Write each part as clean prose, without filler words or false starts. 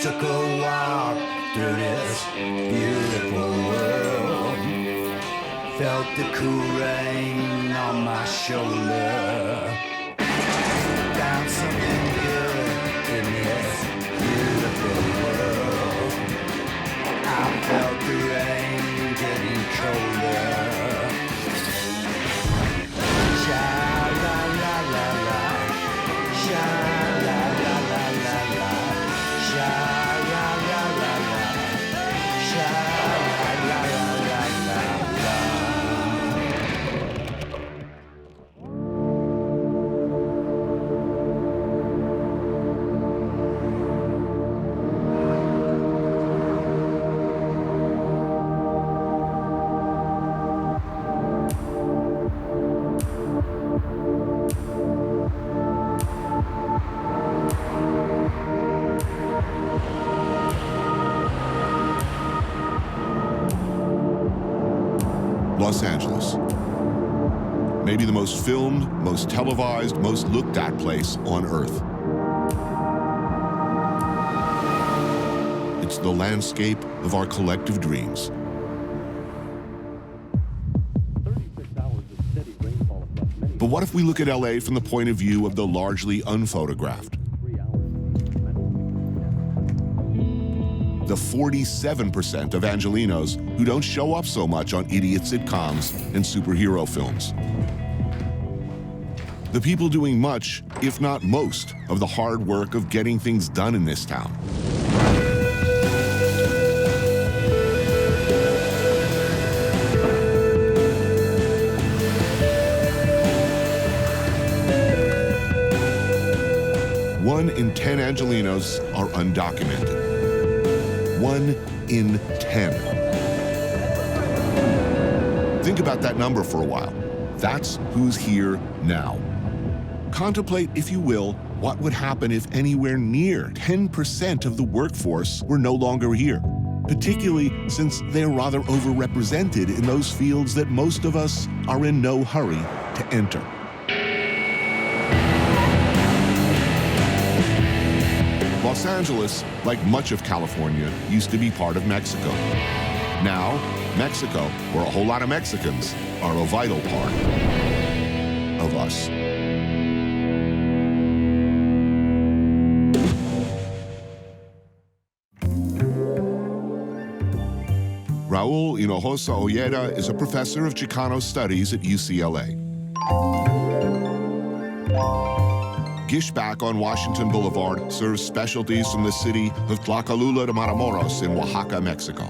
took a walk through this beautiful world. Felt the cool rain on my shoulder. Found something good in this beautiful world. I felt the rain getting colder. Sha la la la la, sha la la la la la, sha la la la la, sha la la la la la. Los Angeles. Maybe the most filmed, most televised, most looked at place on Earth. It's the landscape of our collective dreams. 36 hours of steady rainfall across many. But what if we look at LA from the point of view of the largely unphotographed? 3 hours. The 47% of Angelenos who don't show up so much on idiot sitcoms and superhero films. The people doing much, if not most, of the hard work of getting things done in this town. One in 10 Angelenos are undocumented. 1 in 10. Think about that number for a while. That's who's here now. Contemplate, if you will, what would happen if anywhere near 10% of the workforce were no longer here, particularly since they're rather overrepresented in those fields that most of us are in no hurry to enter. Los Angeles, like much of California, used to be part of Mexico. Now, Mexico, where a whole lot of Mexicans, are a vital part of us. Raul Hinojosa Ojeda is a professor of Chicano studies at UCLA. Gishback on Washington Boulevard serves specialties from the city of Tlacolula de Matamoros in Oaxaca, Mexico.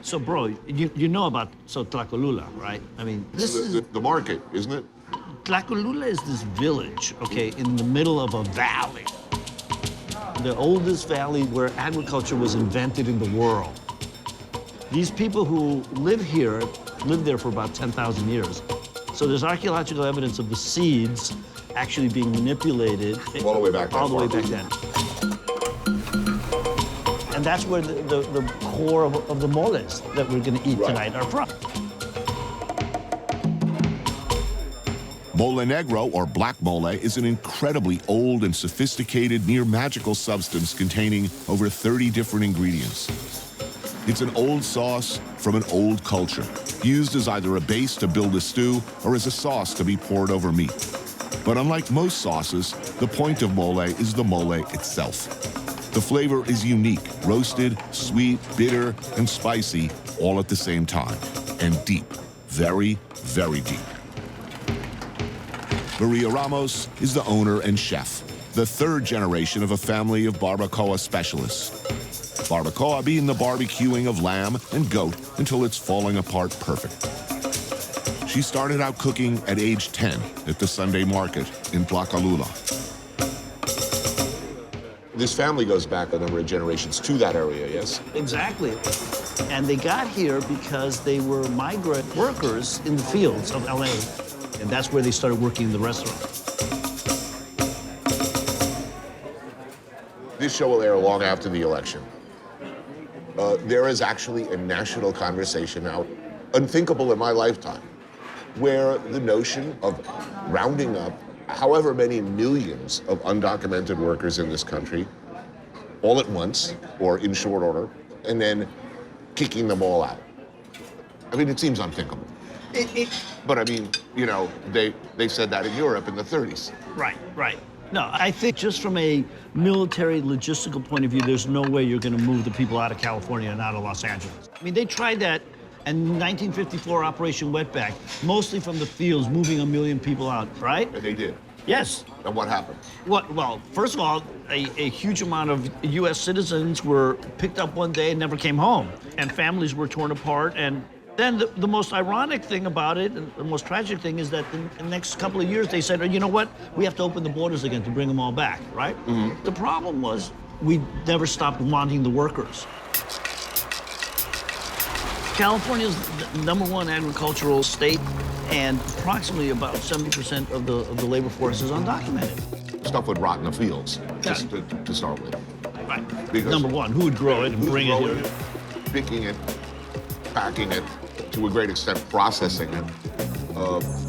So, bro, you know about Tlacolula, right? I mean, this is The market, isn't it? Tlacolula is this village, okay, in the middle of a valley. The oldest valley where agriculture was invented in the world. These people who live here lived there for about 10,000 years. So there's archaeological evidence of the seeds actually being manipulated. All the way back then. All the way back then. And that's where the core of the moles that we're gonna eat tonight are from. Mole negro, or black mole, is an incredibly old and sophisticated, near-magical substance containing over 30 different ingredients. It's an old sauce from an old culture, used as either a base to build a stew or as a sauce to be poured over meat. But unlike most sauces, the point of mole is the mole itself. The flavor is unique, roasted, sweet, bitter, and spicy, all at the same time, and deep, very, very deep. Maria Ramos is the owner and chef, the third generation of a family of barbacoa specialists. Barbacoa being the barbecuing of lamb and goat until it's falling apart perfect. She started out cooking at age 10 at the Sunday market in Tlacolula. This family goes back a number of generations to that area, yes? Exactly. And they got here because they were migrant workers in the fields of LA. And that's where they started working in the restaurant. This show will air long after the election. There is actually a national conversation now, unthinkable in my lifetime, where the notion of rounding up however many millions of undocumented workers in this country all at once or in short order, and then kicking them all out. I mean, it seems unthinkable. But I mean, you know, they said that in Europe in the 30s. Right, right. No, I think just from a military logistical point of view, there's no way you're going to move the people out of California and out of Los Angeles. I mean, they tried that in 1954 Operation Wetback, mostly from the fields, moving 1 million people out, right? And they did. Yes. And what happened? Well, first of all, a huge amount of U.S. citizens were picked up one day and never came home, and families were torn apart. And then the most ironic thing about it, and the most tragic thing, is that in the next couple of years they said, you know what, we have to open the borders again to bring them all back, right? Mm-hmm. The problem was we never stopped wanting the workers. California is the #1 agricultural state, and approximately about 70% of the labor force is undocumented. Stuff would rot in the fields, just to start with. Right. Because #1, who would grow it and bring it here? Picking it, packing it, to a great extent processing it,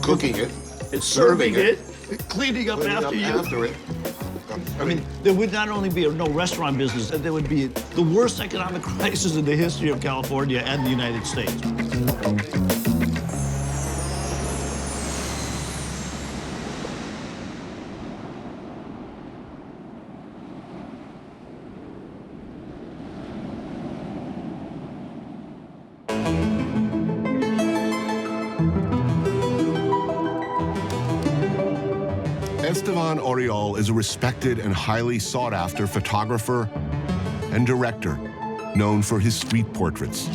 cooking it, serving it, cleaning up after you. After it. I mean, there would not only be no restaurant business, there would be the worst economic crisis in the history of California and the United States. Esteban Oriol is a respected and highly sought-after photographer and director known for his street portraits.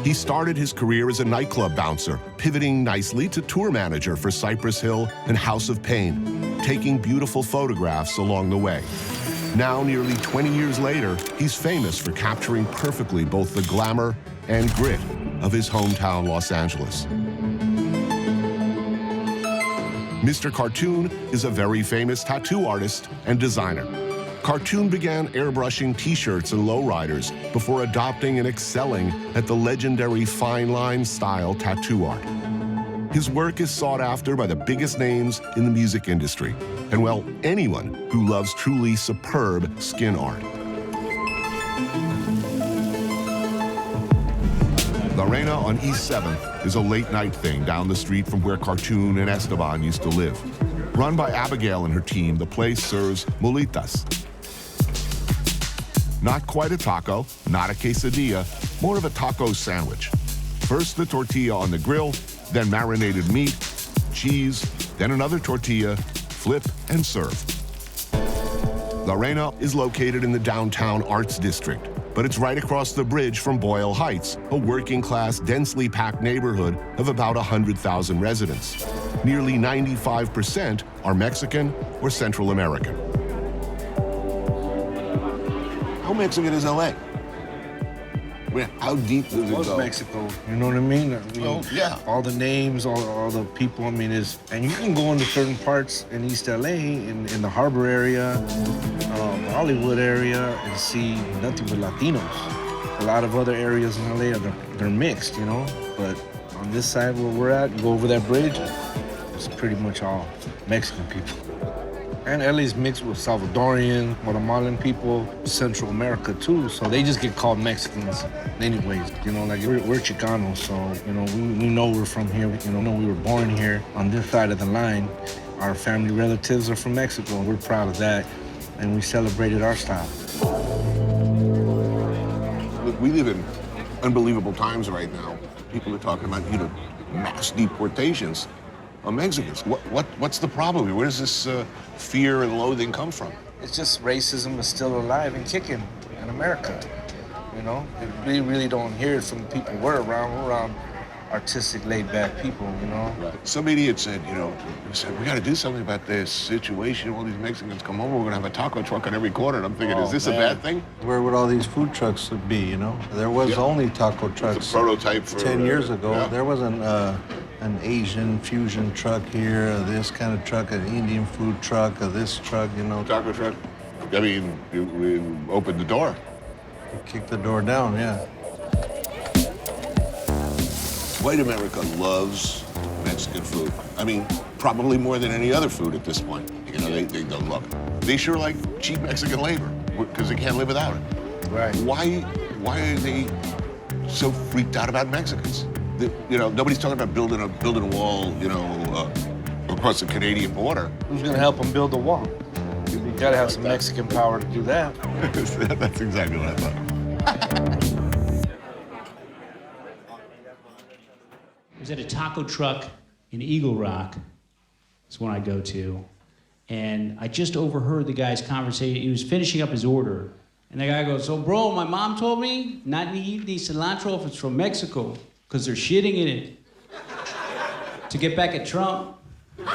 He started his career as a nightclub bouncer, pivoting nicely to tour manager for Cypress Hill and House of Pain, taking beautiful photographs along the way. Now, nearly 20 years later, he's famous for capturing perfectly both the glamour and grit of his hometown, Los Angeles. Mr. Cartoon is a very famous tattoo artist and designer. Cartoon began airbrushing t-shirts and lowriders before adopting and excelling at the legendary fine line style tattoo art. His work is sought after by the biggest names in the music industry, and well, anyone who loves truly superb skin art. La Reina on East 7th is a late-night thing down the street from where Cartoon and Esteban used to live. Run by Abigail and her team, the place serves molitas. Not quite a taco, not a quesadilla, more of a taco sandwich. First the tortilla on the grill, then marinated meat, cheese, then another tortilla, flip and serve. La Reina is located in the downtown Arts District, but it's right across the bridge from Boyle Heights, a working-class, densely packed neighborhood of about 100,000 residents. Nearly 95% are Mexican or Central American. How Mexican is LA? I mean, how deep does it Most go? Mexico, you know what I mean? Yeah. All the names, all the people, I mean, and you can go into certain parts in East LA, in the harbor area, Hollywood area, and see nothing but Latinos. A lot of other areas in LA, they're mixed, you know? But on this side where we're at, you go over that bridge, it's pretty much all Mexican people. And LA's mixed with Salvadorian, Guatemalan people, Central America too, so they just get called Mexicans anyways. You know, like we're Chicanos, so, you know, we know we're from here, you know, we were born here on this side of the line. Our family relatives are from Mexico, and we're proud of that, and we celebrated our style. Look, we live in unbelievable times right now. People are talking about, you know, mass deportations of Mexicans. What's the problem here? Where does this fear and loathing come from? It's just racism is still alive and kicking in America, you know? We really don't hear it from the people we're around artistic, laid-back people, you know? Some idiot said, you know, we got to do something about this situation. All these Mexicans come over, we're going to have a taco truck on every corner. And I'm thinking, is this a bad thing? Where would all these food trucks be, you know? There was only taco trucks. It's a prototype for 10 years ago. Yeah. There wasn't an Asian fusion truck here, this kind of truck, an Indian food truck, this truck, you know. Taco truck. I mean, we opened the door. You kick the door down, yeah. White America loves Mexican food. I mean, probably more than any other food at this point. You know, they don't love it. They sure like cheap Mexican labor because they can't live without it. Right. Why are they so freaked out about Mexicans? You know, nobody's talking about building a wall, you know, across the Canadian border. Who's gonna help them build the wall? You gotta have some Mexican power to do that. That's exactly what I thought. I was at a taco truck in Eagle Rock. That's one I go to. And I just overheard the guy's conversation. He was finishing up his order. And the guy goes, "So, bro, my mom told me not to eat any cilantro if it's from Mexico, because they're shitting in it to get back at Trump." And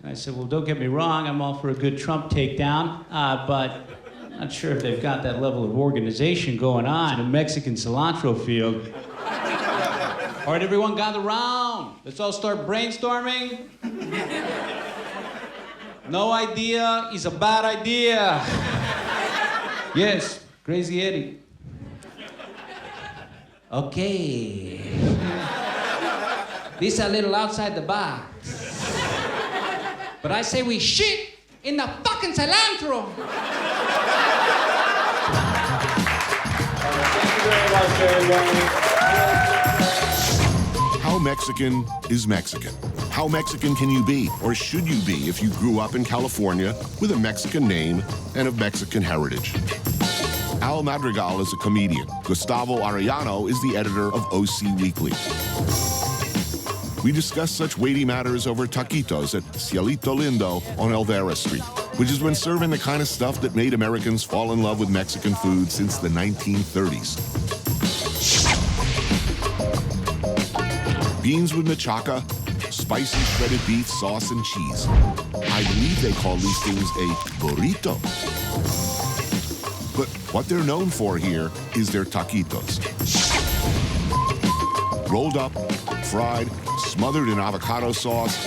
I said, "Well, don't get me wrong, I'm all for a good Trump takedown, but I'm not sure if they've got that level of organization going on in the Mexican cilantro field." All right, everyone gather round. Let's all start brainstorming. No idea is a bad idea. Yes, Crazy Eddie. Okay. This a little outside the box. But I say we shit in the fucking cilantro. Thank you very much, everybody. How Mexican is Mexican? How Mexican can you be, or should you be, if you grew up in California with a Mexican name and of Mexican heritage? Al Madrigal is a comedian. Gustavo Arellano is the editor of OC Weekly. We discuss such weighty matters over taquitos at Cielito Lindo on Elvera Street, which has been serving the kind of stuff that made Americans fall in love with Mexican food since the 1930s. Beans with machaca, spicy shredded beef, sauce, and cheese. I believe they call these things a burrito. But what they're known for here is their taquitos. Rolled up, fried, smothered in avocado sauce,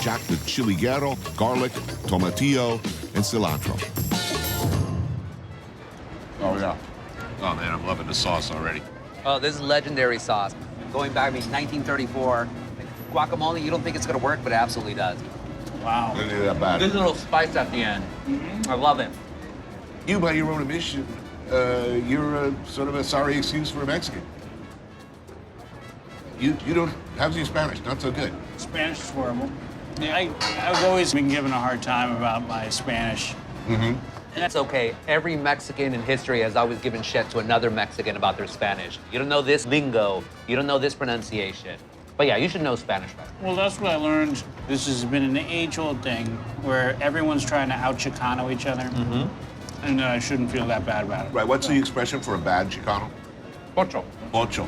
jacked with chiliguero, garlic, tomatillo, and cilantro. Oh, yeah. Oh, man, I'm loving the sauce already. Oh, this is legendary sauce. Going back, 1934. Guacamole, you don't think it's gonna work, but it absolutely does. Wow. Didn't do that bad. This little spice at the end. I love it. You, by your own admission, you're a sort of a sorry excuse for a Mexican. You don't, how's your Spanish? Not so good. Spanish is horrible. Yeah, I've always been given a hard time about my Spanish. Mm-hmm. That's okay. Every Mexican in history has always given shit to another Mexican about their Spanish. You don't know this lingo. You don't know this pronunciation. But yeah, you should know Spanish better. Well, that's what I learned. This has been an age-old thing where everyone's trying to out-Chicano each other. Mm-hmm. And I shouldn't feel that bad about it. Right, what's the expression for a bad Chicano? Pocho. Pocho.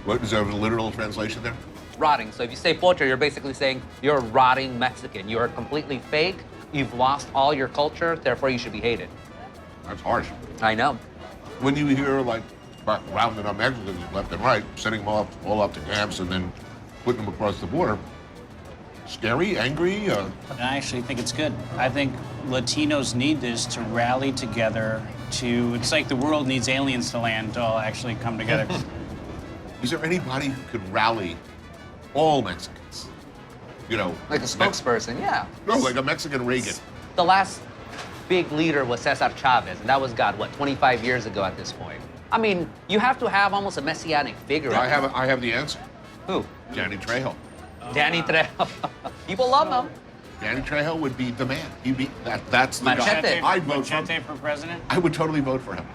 What, is there a literal translation there? Rotting. So if you say pocho, you're basically saying you're a rotting Mexican. You're completely fake. You've lost all your culture, therefore you should be hated. That's harsh. I know. When you hear, like, about rounding up Mexicans left and right, sending them off all up to camps and then putting them across the border, scary, angry? And I actually think it's good. I think Latinos need this to rally together to, it's like the world needs aliens to land to all actually come together. Is there anybody who could rally all Mexicans? You know, Like a spokesperson, yeah. No, like a Mexican Reagan. The last big leader was Cesar Chavez, and that was, God, what, 25 years ago at this point. I mean, you have to have almost a messianic figure. I have the answer. Who? Danny Trejo. Danny Trejo. People love him. Danny Trejo would be the man. He'd be that's the Machete. guy. I'd vote for him. Machete for president? I would totally vote for him.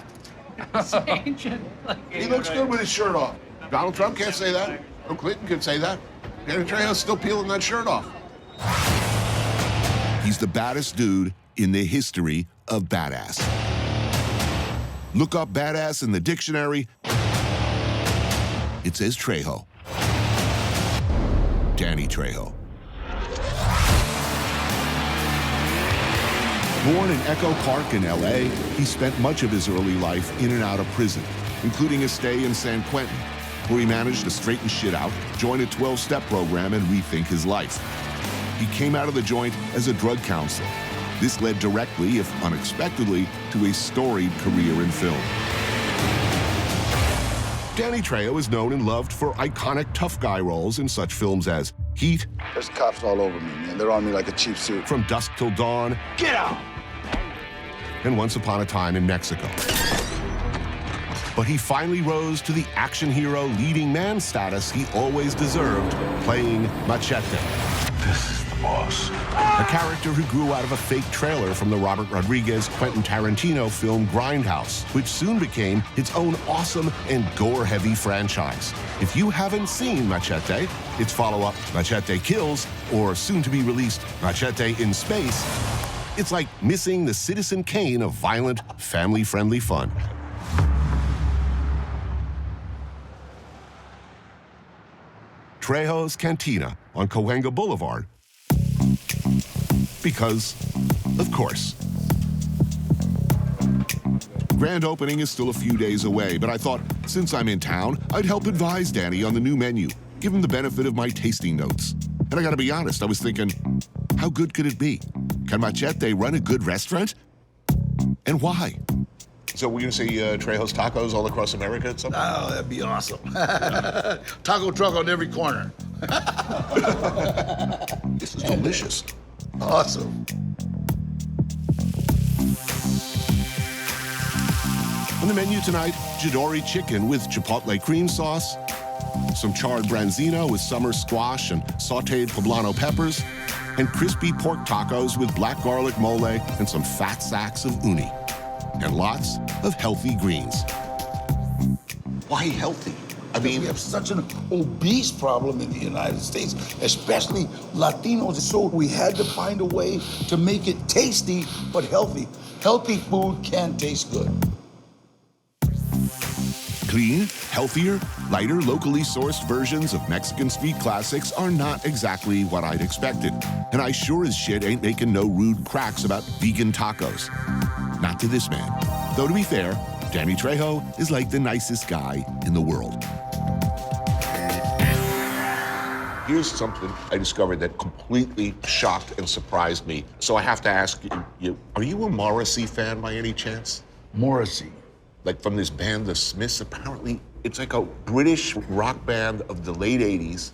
He looks good with his shirt off. Donald Trump can't say that. Bill Clinton could say that. Danny Trejo's still peeling that shirt off. He's the baddest dude in the history of badass. Look up badass in the dictionary. It says Trejo. Danny Trejo. Born in Echo Park in L.A., he spent much of his early life in and out of prison, including a stay in San Quentin, where he managed to straighten shit out, join a 12-step program, and rethink his life. He came out of the joint as a drug counselor. This led directly, if unexpectedly, to a storied career in film. Danny Trejo is known and loved for iconic tough guy roles in such films as heat. There's cops all over me, man. They're on me like a cheap suit. From dusk till dawn. Get out! And once upon a time in Mexico. But he finally rose to the action hero leading man status he always deserved, playing Machete. This is the boss. A character who grew out of a fake trailer from the Robert Rodriguez Quentin Tarantino film Grindhouse, which soon became its own awesome and gore-heavy franchise. If you haven't seen Machete, its follow-up Machete Kills, or soon-to-be-released Machete in Space, it's like missing the Citizen Kane of violent, family-friendly fun. Trejo's Cantina on Cahuenga Boulevard. Because, of course. Grand opening is still a few days away, but I thought, since I'm in town, I'd help advise Danny on the new menu, give him the benefit of my tasting notes. And I gotta be honest, I was thinking, how good could it be? Can Machete run a good restaurant? And why? So we're gonna see Trejo's Tacos all across America at some point? Oh, that'd be awesome. Taco truck on every corner. This is delicious. Awesome. On the menu tonight, Jidori chicken with chipotle cream sauce, some charred branzino with summer squash and sauteed poblano peppers, and crispy pork tacos with black garlic mole and some fat sacks of uni. And lots of healthy greens. Why healthy? I mean, we have such an obese problem in the United States, especially Latinos. So we had to find a way to make it tasty but healthy. Healthy food can taste good. Clean, healthier, lighter, locally sourced versions of Mexican street classics are not exactly what I'd expected. And I sure as shit ain't making no rude cracks about vegan tacos. Not to this man. Though to be fair, Danny Trejo is like the nicest guy in the world. Here's something I discovered that completely shocked and surprised me. So I have to ask you, are you a Morrissey fan by any chance? Morrissey. Like from this band, The Smiths, apparently it's like a British rock band of the late 80s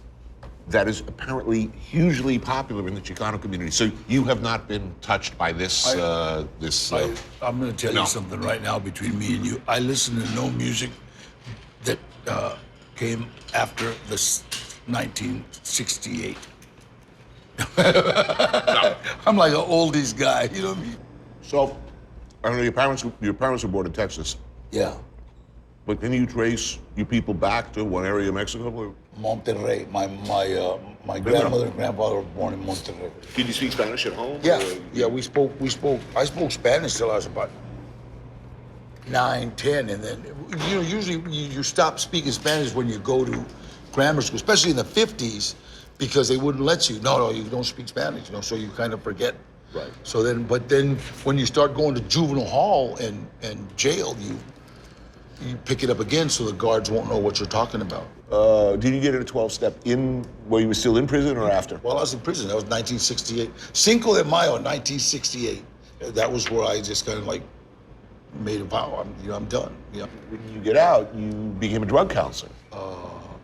that is apparently hugely popular in the Chicano community. So you have not been touched by this, I'm gonna tell you something right now between me and you. I listen to no music that came after this 1968. I'm like an oldies guy, you know what I mean? So, I know your parents were born in Texas. Yeah. But can you trace your people back to one area of Mexico? Or? Monterrey. My grandmother and grandfather were born in Monterrey. Did you speak Spanish at home? Yeah, I spoke Spanish till I was about 9, 10, and then, you know, usually you stop speaking Spanish when you go to grammar school, especially in the 50s, because they wouldn't let you. No, you don't speak Spanish, you know, so you kind of forget. Right. So then, but then when you start going to juvenile hall and jail, you pick it up again so the guards won't know what you're talking about. Did you get in a 12-step while you were still in prison or after? Well, I was in prison. That was 1968. Cinco de Mayo, 1968. That was where I just kind of like made a vow. I'm done. Yeah. When you get out, you became a drug counselor.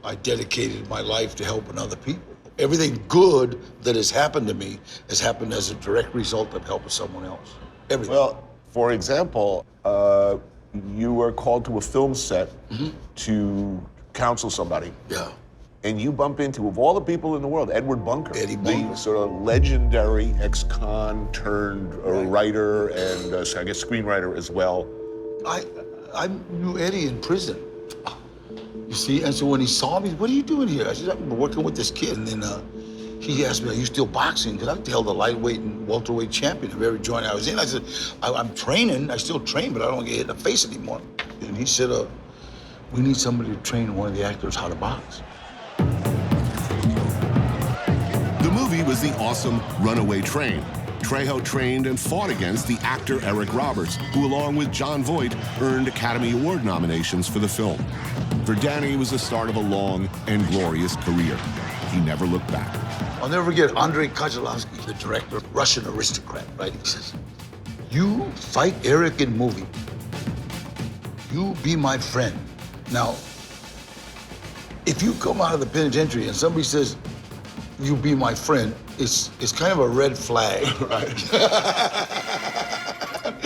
I dedicated my life to helping other people. Everything good that has happened to me has happened as a direct result of helping someone else. Everything. Well, for example, you were called to a film set to counsel somebody. Yeah. And you bump into, of all the people in the world, Edward Bunker. Eddie Bunker. The sort of legendary ex-con turned writer and I guess screenwriter as well. I knew Eddie in prison. You see, and so when he saw me, what are you doing here? I said, I'm working with this kid. And then he asked me, are you still boxing? Because I held the lightweight and welterweight champion of every joint I was in. I said, I'm training, I still train, but I don't get hit in the face anymore. And he said, we need somebody to train one of the actors how to box. The movie was the awesome Runaway Train. Trejo trained and fought against the actor Eric Roberts, who along with Jon Voight earned Academy Award nominations for the film. For Danny, it was the start of a long and glorious career. He never looked back. I'll never forget Andrei Konchalovsky, the director, Russian aristocrat, right? He says, you fight Eric in movie. You be my friend. Now, if you come out of the penitentiary and somebody says, you be my friend, it's kind of a red flag. Right.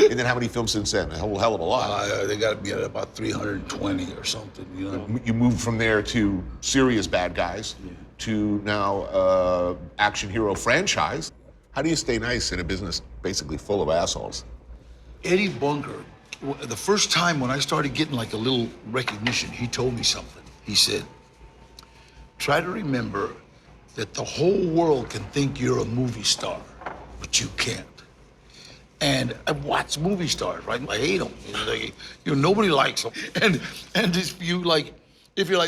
And then how many films since then? A whole hell of a lot. They got to be at about 320 or something, you know. You moved from there to serious bad guys to now action hero franchise. How do you stay nice in a business basically full of assholes? Eddie Bunker, the first time when I started getting like a little recognition, he told me something. He said, try to remember that the whole world can think you're a movie star, but you can't. And I watch movie stars, right? I hate them. Nobody likes them. And if you're like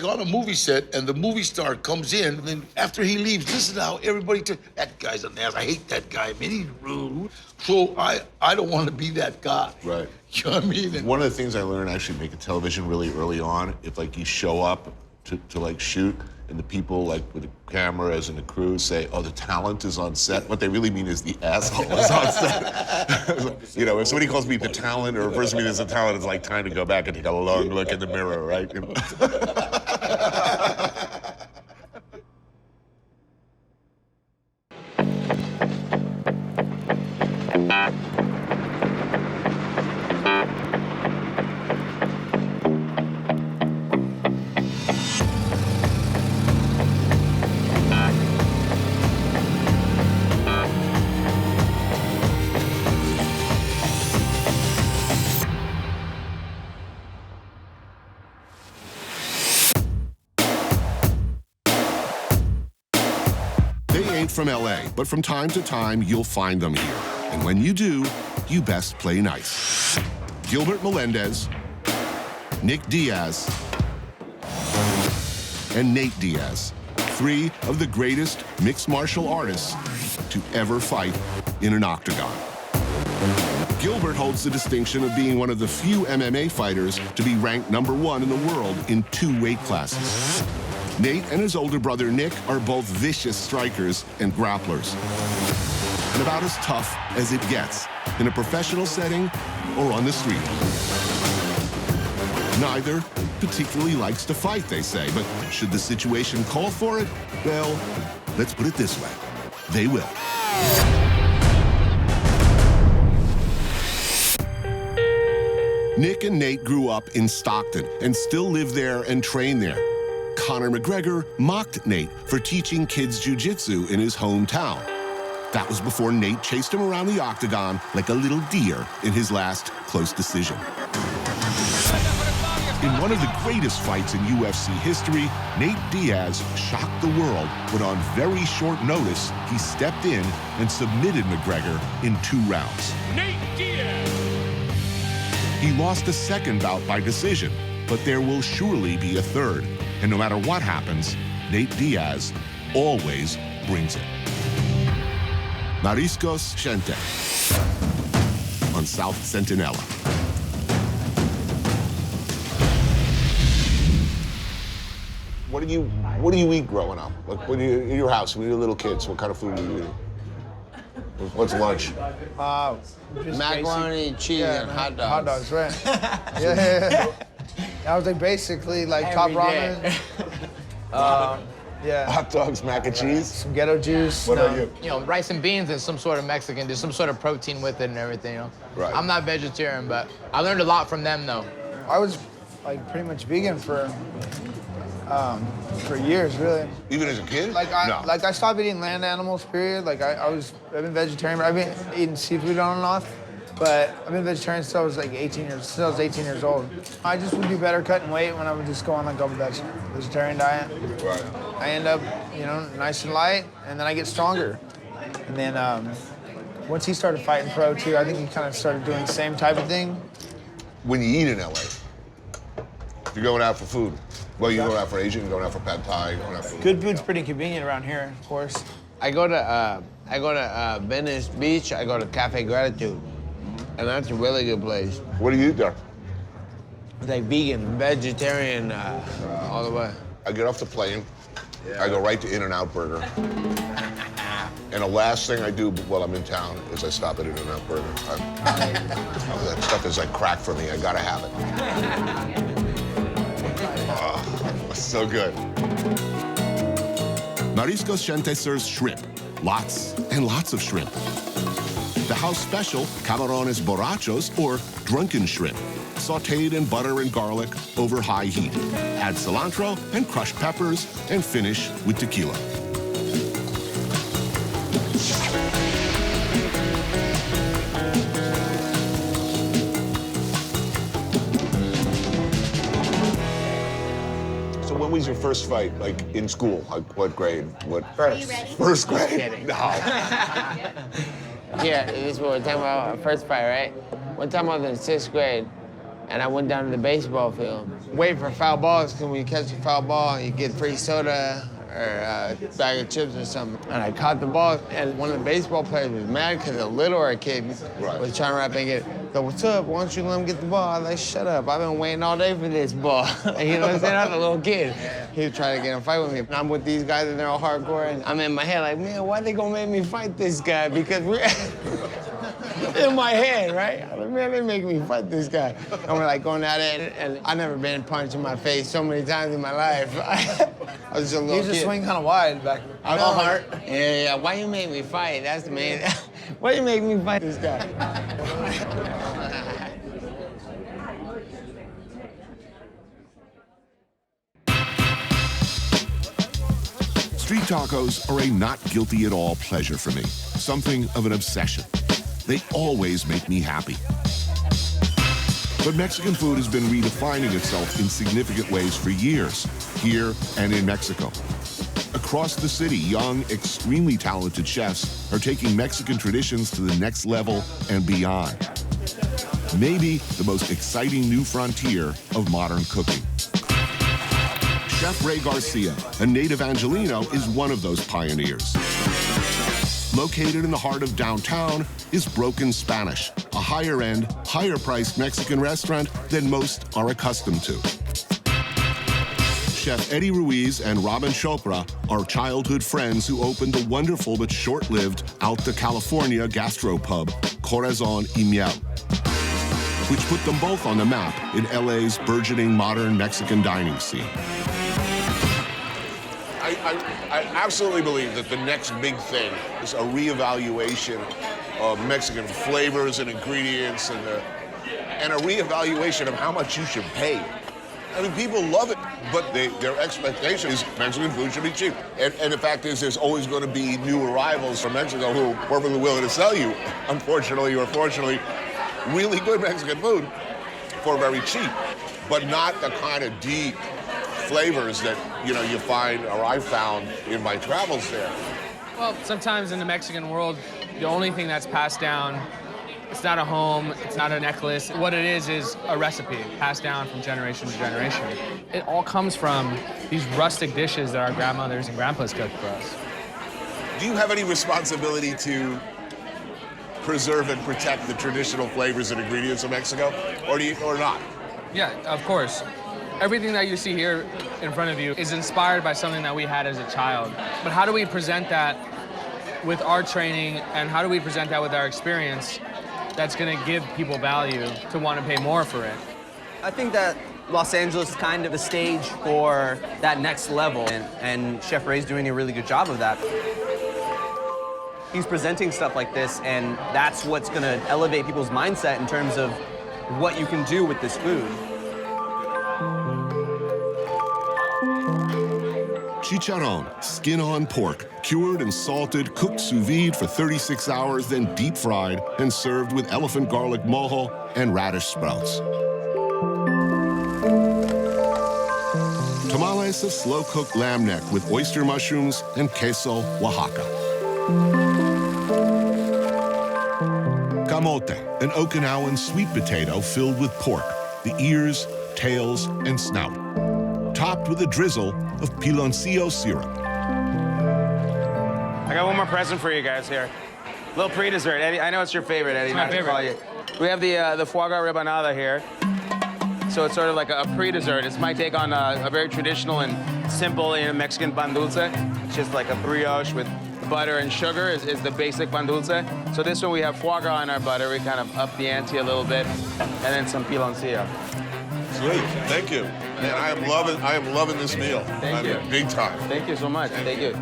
on a movie set and the movie star comes in, and then after he leaves, this is how everybody that guy's an ass. I hate that guy. I mean, he's rude. So I don't want to be that guy. Right. You know what I mean? And one of the things I learned actually making television really early on, if like you show up to like shoot, and the people like with the cameras and the crew say, oh, the talent is on set, what they really mean is the asshole is on set. You know, if somebody calls me the talent or refers to me as a talent, it's like time to go back and take a long look in the mirror, right? You know? From LA, but from time to time, you'll find them here. And when you do, you best play nice. Gilbert Melendez, Nick Diaz, and Nate Diaz, 3 of the greatest mixed martial artists to ever fight in an octagon. Gilbert holds the distinction of being one of the few MMA fighters to be ranked #1 in the world in 2 weight classes. Nate and his older brother Nick are both vicious strikers and grapplers, and about as tough as it gets in a professional setting or on the street. Neither particularly likes to fight, they say, but should the situation call for it, well, let's put it this way, they will. Nick and Nate grew up in Stockton and still live there and train there. Conor McGregor mocked Nate for teaching kids jiu-jitsu in his hometown. That was before Nate chased him around the octagon like a little deer in his last close decision. In one of the greatest fights in UFC history, Nate Diaz shocked the world when on very short notice, he stepped in and submitted McGregor in 2 rounds. Nate Diaz! He lost a second bout by decision, but there will surely be a third. And no matter what happens, Nate Diaz always brings it. Mariscos Gente on South Centinela. What do you eat growing up? Like when you in your house, when you were little kids, what kind of food were you eating? What's lunch? Macaroni, cheese, and hot dogs. Hot dogs, right? yeah. I was like basically like top ramen. Yeah. Hot dogs, mac and cheese. Some ghetto juice. What about you? You know, rice and beans and some sort of Mexican. There's some sort of protein with it and everything. You know. Right. I'm not vegetarian, but I learned a lot from them though. I was like pretty much vegan for years, really. Even as a kid? Like I stopped eating land animals. Period. Like I've been vegetarian. I've been eating seafood on and off. But I've been vegetarian since I was like 18 years old. I just would do better cutting weight when I would just go on like a vegetarian diet. Right. I end up, you know, nice and light, and then I get stronger. And then once he started fighting pro too, I think he kind of started doing the same type of thing. When you eat in LA, if you're going out for food, well, you're going out for Asian, you're going out for pad thai, you're going out for... Good food's pretty convenient around here, of course. I go to Venice Beach. I go to Cafe Gratitude. And that's a really good place. What do you eat there? Like vegan, vegetarian, all the way. I get off the plane, I go right to In-N-Out Burger. And the last thing I do while I'm in town is I stop at In-N-Out Burger. That stuff is like crack for me, I gotta have it. Oh, it's so good. Mariscos Gente serves shrimp. Lots and lots of shrimp. The house special, camarones borrachos, or drunken shrimp, sautéed in butter and garlic over high heat. Add cilantro and crushed peppers and finish with tequila. So when was your first fight, like in school? Like what grade? What? First. First grade? Kidding. No. Yeah, this is what we're talking about, our first fight, right? One time I was in 6th grade, and I went down to the baseball field, waiting for foul balls, because when you catch a foul ball, you get free soda or a bag of chips or something. And I caught the ball, and one of the baseball players was mad because a littler kid was trying to rap and get it. So, what's up? Why don't you let him get the ball? I was like, shut up. I've been waiting all day for this ball. You know what I'm saying? I was a little kid. He was trying to get in a fight with me. And I'm with these guys, and they're all hardcore, and I'm in my head like, man, why they gonna make me fight this guy? Because we're in my head, right? I'm like, man, they make me fight this guy. And we're like going at it, and I've never been punched in my face so many times in my life. I was just a little You just kid. swing kind of wide back. I was hard. Yeah. Why you make me fight? That's the main. Why you make me fight this guy? Street tacos are a not guilty at all pleasure for me, something of an obsession. They always make me happy. But Mexican food has been redefining itself in significant ways for years, here and in Mexico. Across the city, young, extremely talented chefs are taking Mexican traditions to the next level and beyond. Maybe the most exciting new frontier of modern cooking. Chef Ray Garcia, a native Angelino, is one of those pioneers. Located in the heart of downtown is Broken Spanish, a higher-end, higher-priced Mexican restaurant than most are accustomed to. Chef Eddie Ruiz and Robin Chopra are childhood friends who opened the wonderful but short-lived Alta California gastropub, Corazon y Miel, which put them both on the map in LA's burgeoning modern Mexican dining scene. I absolutely believe that the next big thing is a reevaluation of Mexican flavors and ingredients and a reevaluation of how much you should pay. I mean, people love it, but their expectation is Mexican food should be cheap. And the fact is, there's always going to be new arrivals from Mexico who are perfectly willing to sell you, unfortunately or fortunately, really good Mexican food for very cheap, but not the kind of deep flavors that, you know, you find, or I found in my travels there. Well, sometimes in the Mexican world, the only thing that's passed down, it's not a home, it's not a necklace. What it is a recipe passed down from generation to generation. It all comes from these rustic dishes that our grandmothers and grandpas cooked for us. Do you have any responsibility to preserve and protect the traditional flavors and ingredients of Mexico, or not? Yeah, of course. Everything that you see here in front of you is inspired by something that we had as a child. But how do we present that with our training, and how do we present that with our experience that's gonna give people value to want to pay more for it? I think that Los Angeles is kind of the stage for that next level, and Chef Ray's doing a really good job of that. He's presenting stuff like this, and that's what's gonna elevate people's mindset in terms of what you can do with this food. Chicharron, skin-on pork, cured and salted, cooked sous vide for 36 hours, then deep fried and served with elephant garlic mojo and radish sprouts. Tamales of slow-cooked lamb neck with oyster mushrooms and queso Oaxaca. Camote, an Okinawan sweet potato filled with pork, the ears, tails, and snout, topped with a drizzle of piloncillo syrup. I got one more present for you guys here. A little pre-dessert. Eddie, I know it's your favorite, Eddie. It's my favorite. We have the foie gras ribanada here. So it's sort of like a pre-dessert. It's my take on a very traditional and simple Mexican pan dulce. It's just like a brioche with butter and sugar is the basic pan dulce. So this one we have foie gras in our butter. We kind of up the ante a little bit. And then some piloncillo. Great, thank you. Man, I am loving this meal. Thank you. Big time. Thank you so much. Thank you.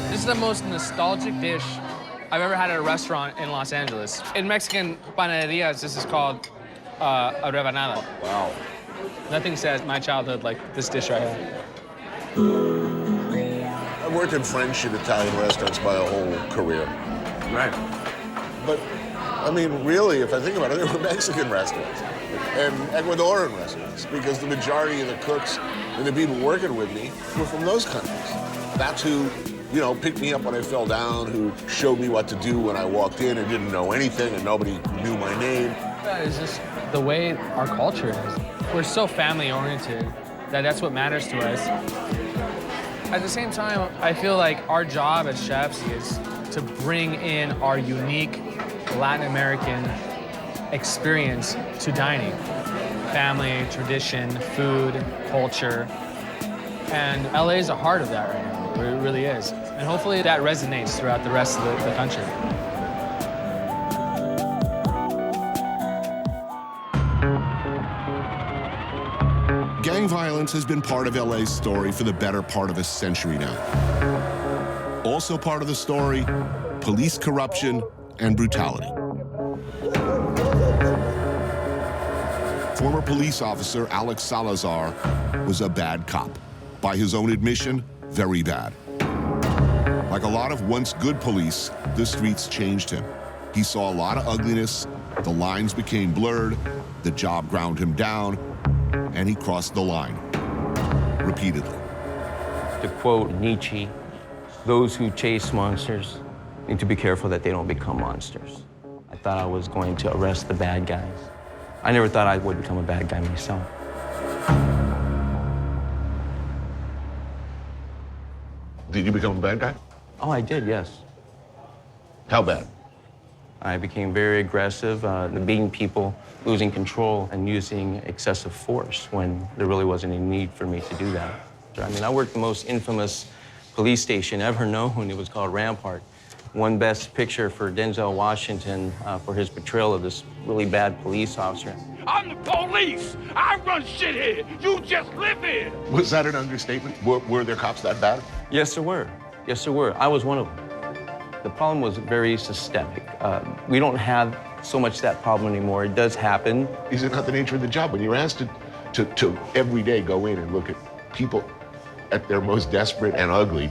This is the most nostalgic dish I've ever had at a restaurant in Los Angeles. In Mexican panaderias, this is called a rebanada. Wow. Nothing says my childhood like this dish right here. I've worked in French and Italian restaurants my whole career. Right. But, I mean, really, if I think about it, they were Mexican restaurants and Ecuadorian restaurants because the majority of the cooks and the people working with me were from those countries. That's who, you know, picked me up when I fell down, who showed me what to do when I walked in and didn't know anything and nobody knew my name. It's just the way our culture is. We're so family-oriented that that's what matters to us. At the same time, I feel like our job as chefs is to bring in our unique Latin American experience to dining. Family, tradition, food, culture. And LA is the heart of that right now. It really is. And hopefully that resonates throughout the rest of the country. Gang violence has been part of LA's story for the better part of a century now. Also part of the story, police corruption and brutality. Former police officer Alex Salazar was a bad cop. By his own admission, very bad. Like a lot of once good police, the streets changed him. He saw a lot of ugliness, the lines became blurred, the job ground him down, and he crossed the line, repeatedly. To quote Nietzsche, those who chase monsters need to be careful that they don't become monsters. I thought I was going to arrest the bad guys. I never thought I would become a bad guy myself. Did you become a bad guy? Oh, I did, yes. How bad? I became very aggressive, beating people, losing control, and using excessive force when there really wasn't any need for me to do that. I mean, I worked the most infamous police station ever known. It was called Rampart. Won Best Picture for Denzel Washington for his portrayal of this really bad police officer. I'm the police. I run shit here. You just live here. Was that an understatement? Were there cops that bad? Yes, there were. Yes, there were. I was one of them. The problem was very systemic. We don't have so much that problem anymore. It does happen. Is it not the nature of the job? When you're asked to every day go in and look at people at their most desperate and ugly,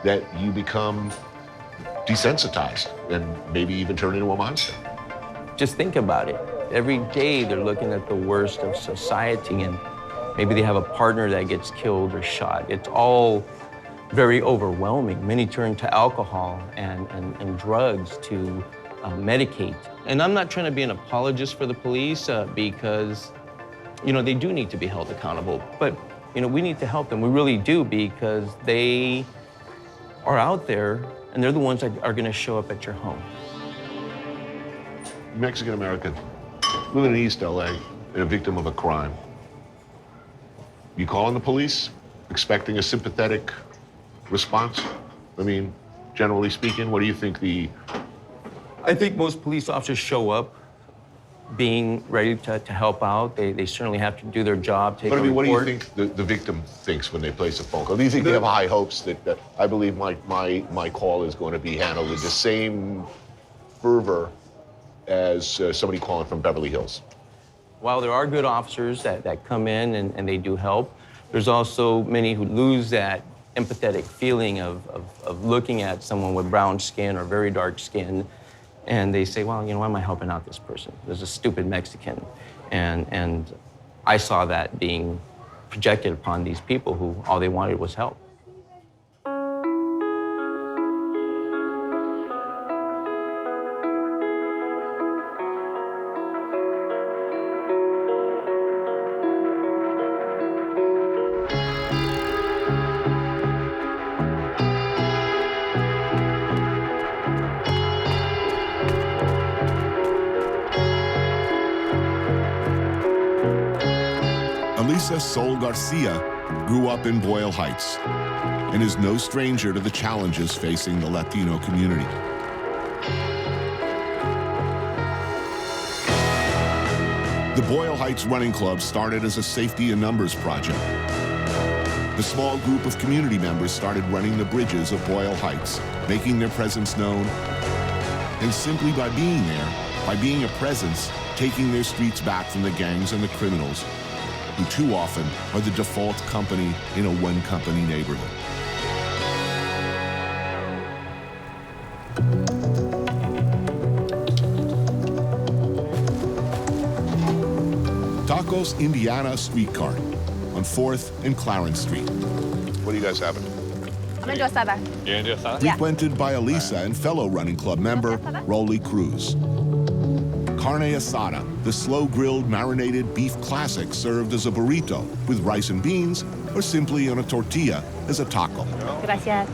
that you become desensitized and maybe even turn into a monster. Just think about it. Every day they're looking at the worst of society, and maybe they have a partner that gets killed or shot. It's all very overwhelming. Many turn to alcohol and drugs to medicate. And I'm not trying to be an apologist for the police because, you know, they do need to be held accountable. But, you know, we need to help them. We really do, because they are out there and they're the ones that are going to show up at your home. Mexican American, living in East LA, and a victim of a crime. You calling the police, expecting a sympathetic response? I mean, generally speaking, what do you think I think most police officers show up being ready to help out. They certainly have to do their job, take a report. But I mean, what do you think the victim thinks when they place a phone call? Do you think they have high hopes that I believe my call is going to be handled with the same fervor as somebody calling from Beverly Hills? While there are good officers that come in and they do help, there's also many who lose that empathetic feeling of looking at someone with brown skin or very dark skin, and they say, well, you know, why am I helping out this person? There's a stupid Mexican. And I saw that being projected upon these people who all they wanted was help. Elisa Sol Garcia grew up in Boyle Heights and is no stranger to the challenges facing the Latino community. The Boyle Heights Running Club started as a safety in numbers project. The small group of community members started running the bridges of Boyle Heights, making their presence known, and simply by being there, by being a presence, taking their streets back from the gangs and the criminals, who too often are the default company in a one-company neighborhood. Tacos Indiana street cart on 4th and Clarence Street. What are you guys having? I'm gonna do asada. You're gonna do asada? Frequented by Elisa and fellow running club member Rolly Cruz. Carne asada, the slow-grilled marinated beef classic served as a burrito with rice and beans, or simply on a tortilla as a taco. Gracias.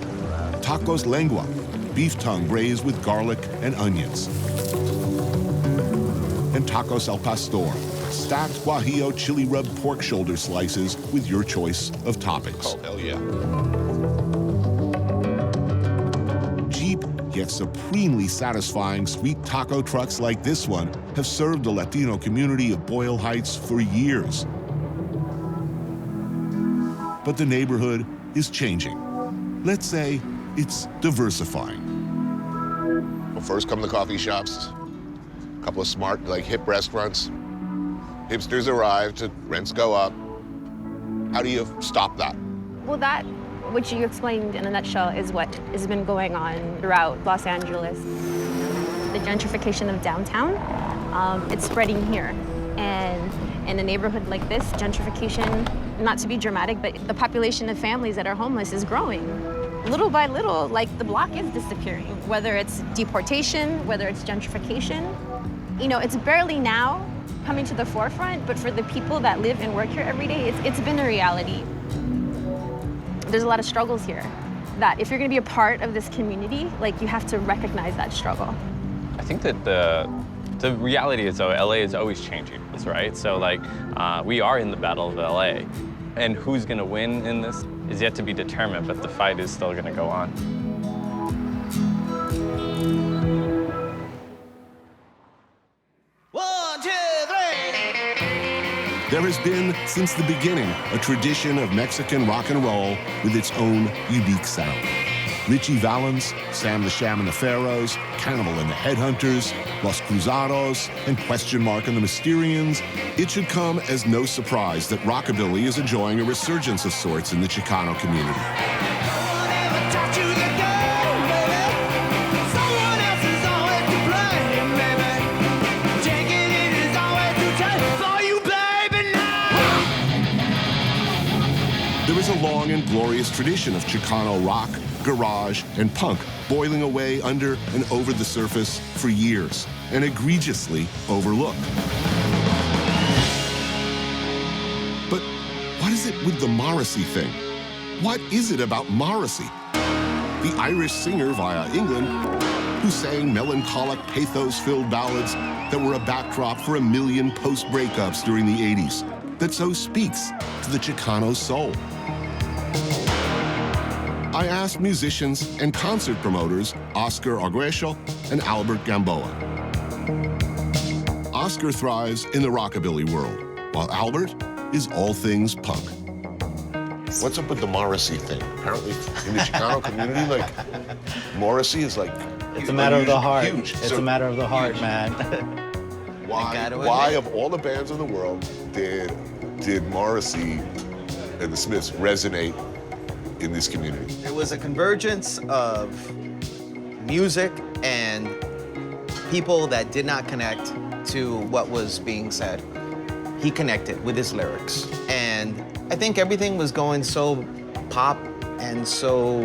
Tacos lengua, beef tongue braised with garlic and onions. And tacos al pastor, stacked guajillo chili rubbed pork shoulder slices with your choice of toppings. Oh, hell yeah. Cheap yet supremely satisfying street taco trucks like this one have served the Latino community of Boyle Heights for years. But the neighborhood is changing. Let's say it's diversifying. Well, first come the coffee shops, a couple of smart, like hip restaurants. Hipsters arrive, rents go up. How do you stop that? Well, that, which you explained in a nutshell, is what has been going on throughout Los Angeles. The gentrification of downtown, it's spreading here. And in a neighborhood like this, gentrification, not to be dramatic, but the population of families that are homeless is growing. Little by little, like the block is disappearing, whether it's deportation, whether it's gentrification. You know, it's barely now coming to the forefront, but for the people that live and work here every day, it's been a reality. There's a lot of struggles here that if you're gonna be a part of this community, like you have to recognize that struggle. I think that the reality is, though, LA is always changing, right? So like, we are in the battle of LA, and who's gonna win in this is yet to be determined, but the fight is still gonna go on. There has been, since the beginning, a tradition of Mexican rock and roll with its own unique sound. Richie Valens, Sam the Sham and the Pharaohs, Cannibal and the Headhunters, Los Cruzados, and Question Mark and the Mysterians. It should come as no surprise that rockabilly is enjoying a resurgence of sorts in the Chicano community. There is a long and glorious tradition of Chicano rock, garage, and punk boiling away under and over the surface for years and egregiously overlooked. But what is it with the Morrissey thing? What is it about Morrissey? The Irish singer via England who sang melancholic, pathos-filled ballads that were a backdrop for a million post-breakups during the 80s, that so speaks to the Chicano soul. I asked musicians and concert promoters Oscar Arguello and Albert Gamboa. Oscar thrives in the rockabilly world, while Albert is all things punk. What's up with the Morrissey thing? Apparently, in the Chicano community, like, Morrissey is like... It's a matter of the heart. Huge. It's a matter of the heart, man. Why of all the bands in the world, did Morrissey and the Smiths resonate in this community? It was a convergence of music and people that did not connect to what was being said. He connected with his lyrics. And I think everything was going so pop and so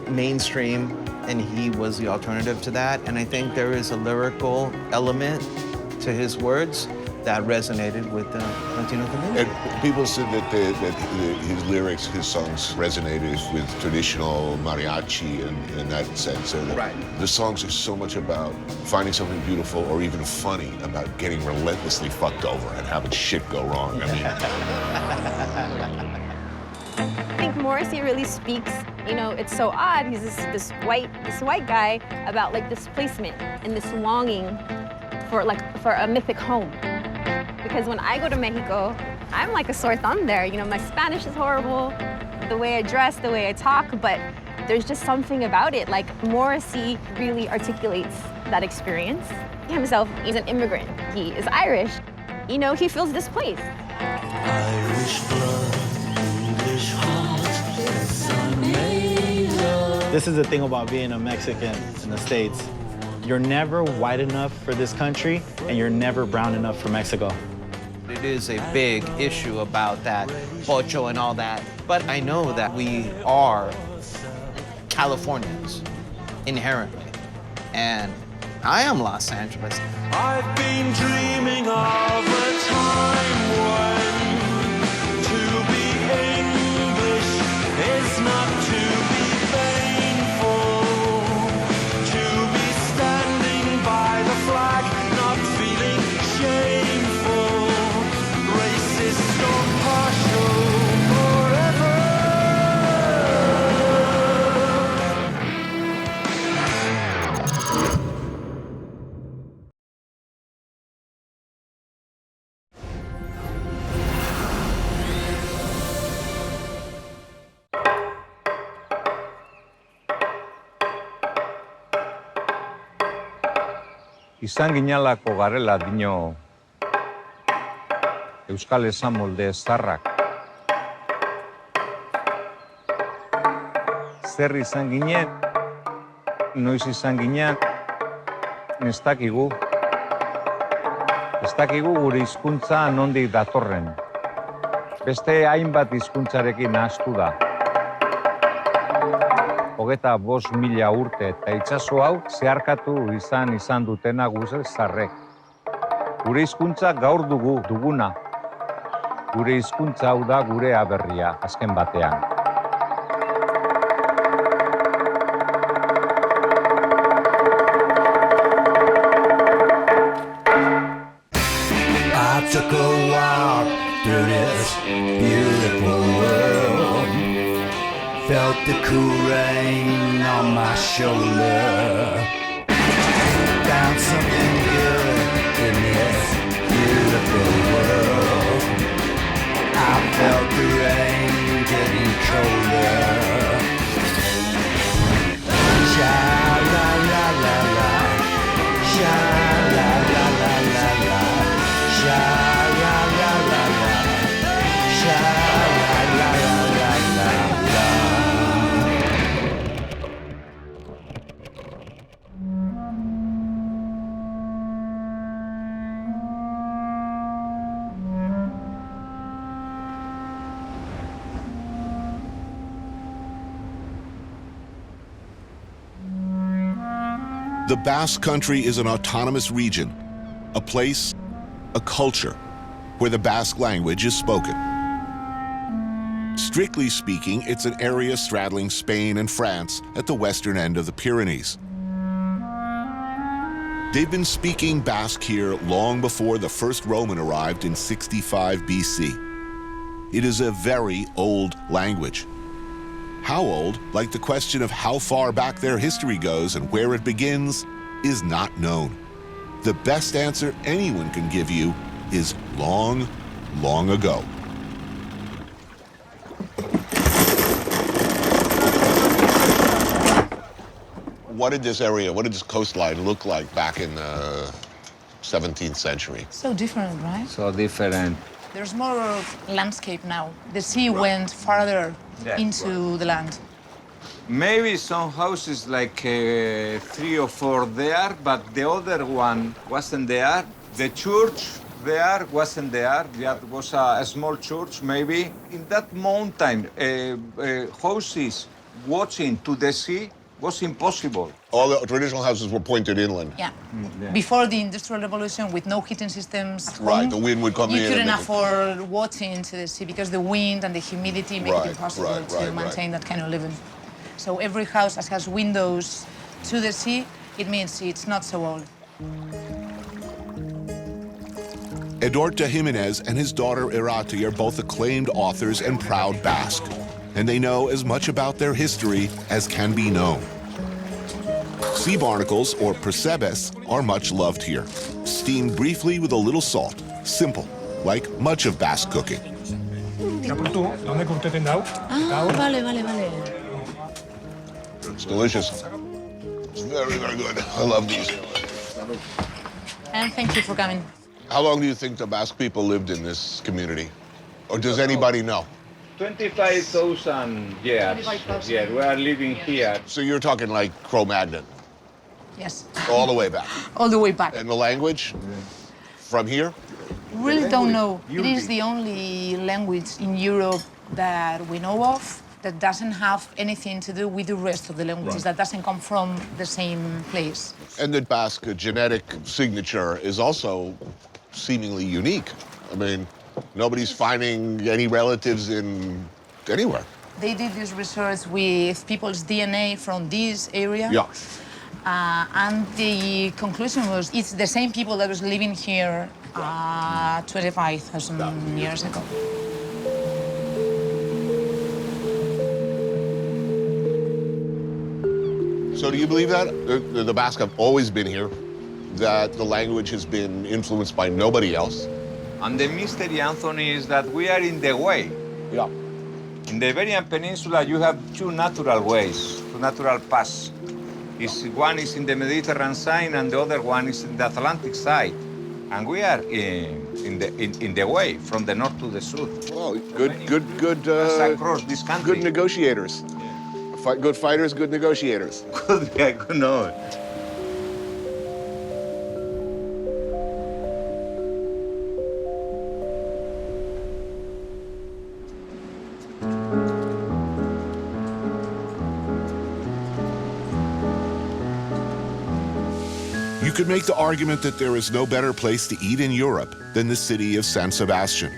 mainstream, and he was the alternative to that. And I think there is a lyrical element to his words that resonated with the Latino community. And people said that his lyrics, his songs resonated with traditional mariachi in that sense. So that the songs are so much about finding something beautiful or even funny, about getting relentlessly fucked over and having shit go wrong. I think Morrissey really speaks, you know, it's so odd. He's this white guy about like displacement and this longing for a mythic home. Because when I go to Mexico, I'm like a sore thumb there. You know, my Spanish is horrible, the way I dress, the way I talk, but there's just something about it. Like, Morrissey really articulates that experience. He himself, he's an immigrant. He is Irish. You know, he feels displaced. Irish blood, English heart, it's amazing. This is the thing about being a Mexican in the States. You're never white enough for this country, and you're never brown enough for Mexico. It is a big issue about that, pocho and all that. But I know that we are Californians, inherently. And I am Los Angeles. I've been dreaming of a time when to be English is not to be painful, to be standing by the flag, not feeling shameful, racist or partial forever. Izan ginalako garela dio Euskal esamolde zarrak. Zer izan ginen, noiz izan ginen, ez dakigu. Ez dakigu gure hizkuntza nondik datorren. Beste hainbat hizkuntzarekin nahastu da. 25.000 urte eta itsaso hau zeharkatu izan dutena guze zarrek. Gure hizkuntza gaur duguna. Gure hizkuntza hau da gure aberria, azken batean. I took a walk through this beautiful world. Felt the cool rain on my shoulder. Found something good in this beautiful world. I felt the rain getting colder. Sha la la la la, sha la la la la la, sha la la la la, sha la la la la la. The Basque Country is an autonomous region, a place, a culture, where the Basque language is spoken. Strictly speaking, it's an area straddling Spain and France at the western end of the Pyrenees. They've been speaking Basque here long before the first Roman arrived in 65 BC. It is a very old language. How old, like the question of how far back their history goes and where it begins, is not known. The best answer anyone can give you is long, long ago. What did this coastline look like back in the 17th century? So different, right? So different. There's more landscape now. The sea went farther into the land. Maybe some houses like 3 or 4 there, but the other one wasn't there. The church there wasn't there. That was a small church, maybe. In that mountain, houses watching to the sea was impossible. All the traditional houses were pointed inland. Yeah. Before the Industrial Revolution, with no heating systems at Right, home, the wind would come in. you couldn't and afford watching into the sea because the wind and the humidity make it impossible to maintain that kind of living. So every house that has windows to the sea, it means it's not so old. Edorta Jimenez and his daughter Irati are both acclaimed authors and proud Basque, and they know as much about their history as can be known. Sea barnacles, or percebes, are much loved here. Steamed briefly with a little salt. Simple, like much of Basque cooking. Ah, vale, vale, vale. It's delicious. It's very, very good. I love these. And thank you for coming. How long do you think the Basque people lived in this community? Or does anybody know? 25,000 years. 25,000. Yeah, we are living here. So you're talking like Cro-Magnon, Yes. all the way back. All the way back. And the language? From here? Really don't know. It is the only language in Europe that we know of that doesn't have anything to do with the rest of the languages, that doesn't come from the same place. And the Basque genetic signature is also seemingly unique. I mean, nobody's finding any relatives in anywhere. They did this research with people's DNA from this area. Yeah. And the conclusion was it's the same people that was living here 25,000 years ago. So do you believe that? The Basque have always been here, that the language has been influenced by nobody else? And the mystery, Anthony, is that we are in the way. Yeah. In the Iberian Peninsula, you have two natural ways, two natural paths. One is in the Mediterranean side, and the other one is in the Atlantic side. And we are in the way from the north to the south. Well, good. Across this country. Good negotiators. Good fighters, good negotiators. Good, yeah, good know. You could make the argument that there is no better place to eat in Europe than the city of San Sebastián.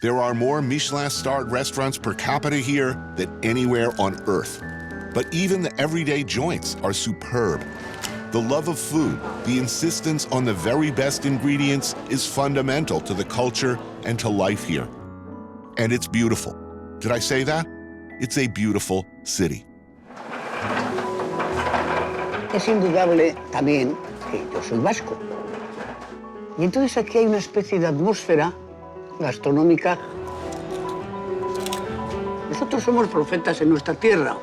There are more Michelin-starred restaurants per capita here than anywhere on Earth. But even the everyday joints are superb. The love of food, the insistence on the very best ingredients is fundamental to the culture and to life here. And it's beautiful. Did I say that? It's a beautiful city. Es indudable también que yo soy vasco. Y entonces aquí hay una especie de atmósfera gastronómica. Nosotros somos profetas en nuestra tierra.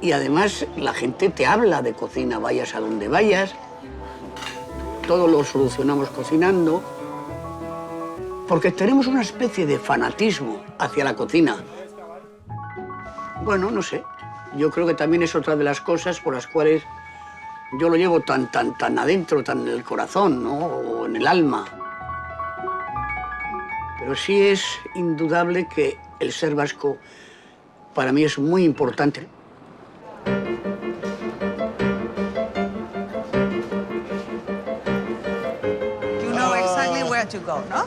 Y además la gente te habla de cocina, vayas a donde vayas. Todo lo solucionamos cocinando. Porque tenemos una especie de fanatismo hacia la cocina. Bueno, no sé. Yo creo que también es otra de las cosas por las cuales yo lo llevo tan adentro, tan en el corazón, ¿no? O en el alma. Pero sí es indudable que el ser vasco para mí es muy importante. You know exactly where to go, no?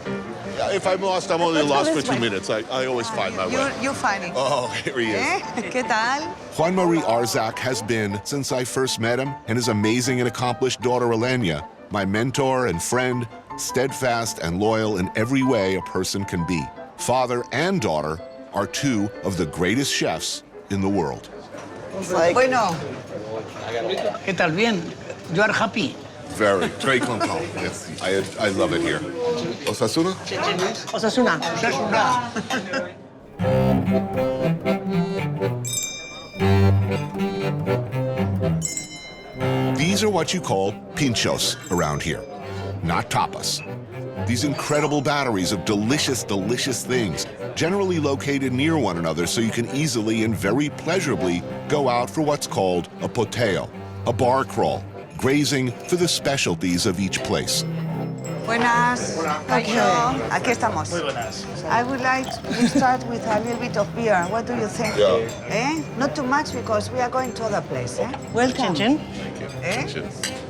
If I'm lost, I'm only lost for 2 minutes. I always find my way. You find it. Oh, here he is. ¿Qué tal? Juan Marie Arzak has been, since I first met him, and his amazing and accomplished daughter Elena, my mentor and friend, steadfast and loyal in every way a person can be. Father and daughter are two of the greatest chefs in the world. Bueno. ¿Qué tal? Bien. You are happy. Very content. Yes, I love it here. Osasuna? Osasuna. These are what you call pinchos around here, not tapas. These incredible batteries of delicious, delicious things, generally located near one another so you can easily and very pleasurably go out for what's called a poteo, a bar crawl, grazing for the specialties of each place. Buenas. Okay. Aquí estamos. Muy buenas. I would like to start with a little bit of beer. What do you think? Yeah. Not too much because we are going to other place. Welcome. Chin.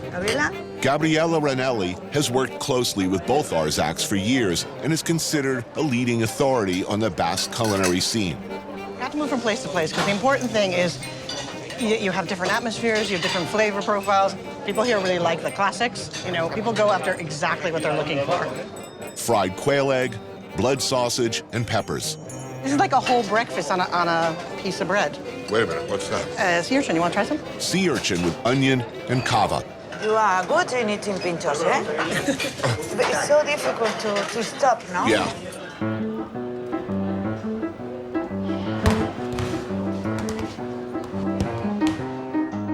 Gabriela? Gabriella Ranelli has worked closely with both Arzaks for years and is considered a leading authority on the Basque culinary scene. You have to move from place to place because the important thing is you have different atmospheres, you have different flavor profiles. People here really like the classics. You know, people go after exactly what they're looking for. Fried quail egg, blood sausage, and peppers. This is like a whole breakfast on a piece of bread. Wait a minute, what's that? Sea urchin, you want to try some? Sea urchin with onion and kava. You are good in eating pinchos, eh? But it's so difficult to stop, no? Yeah.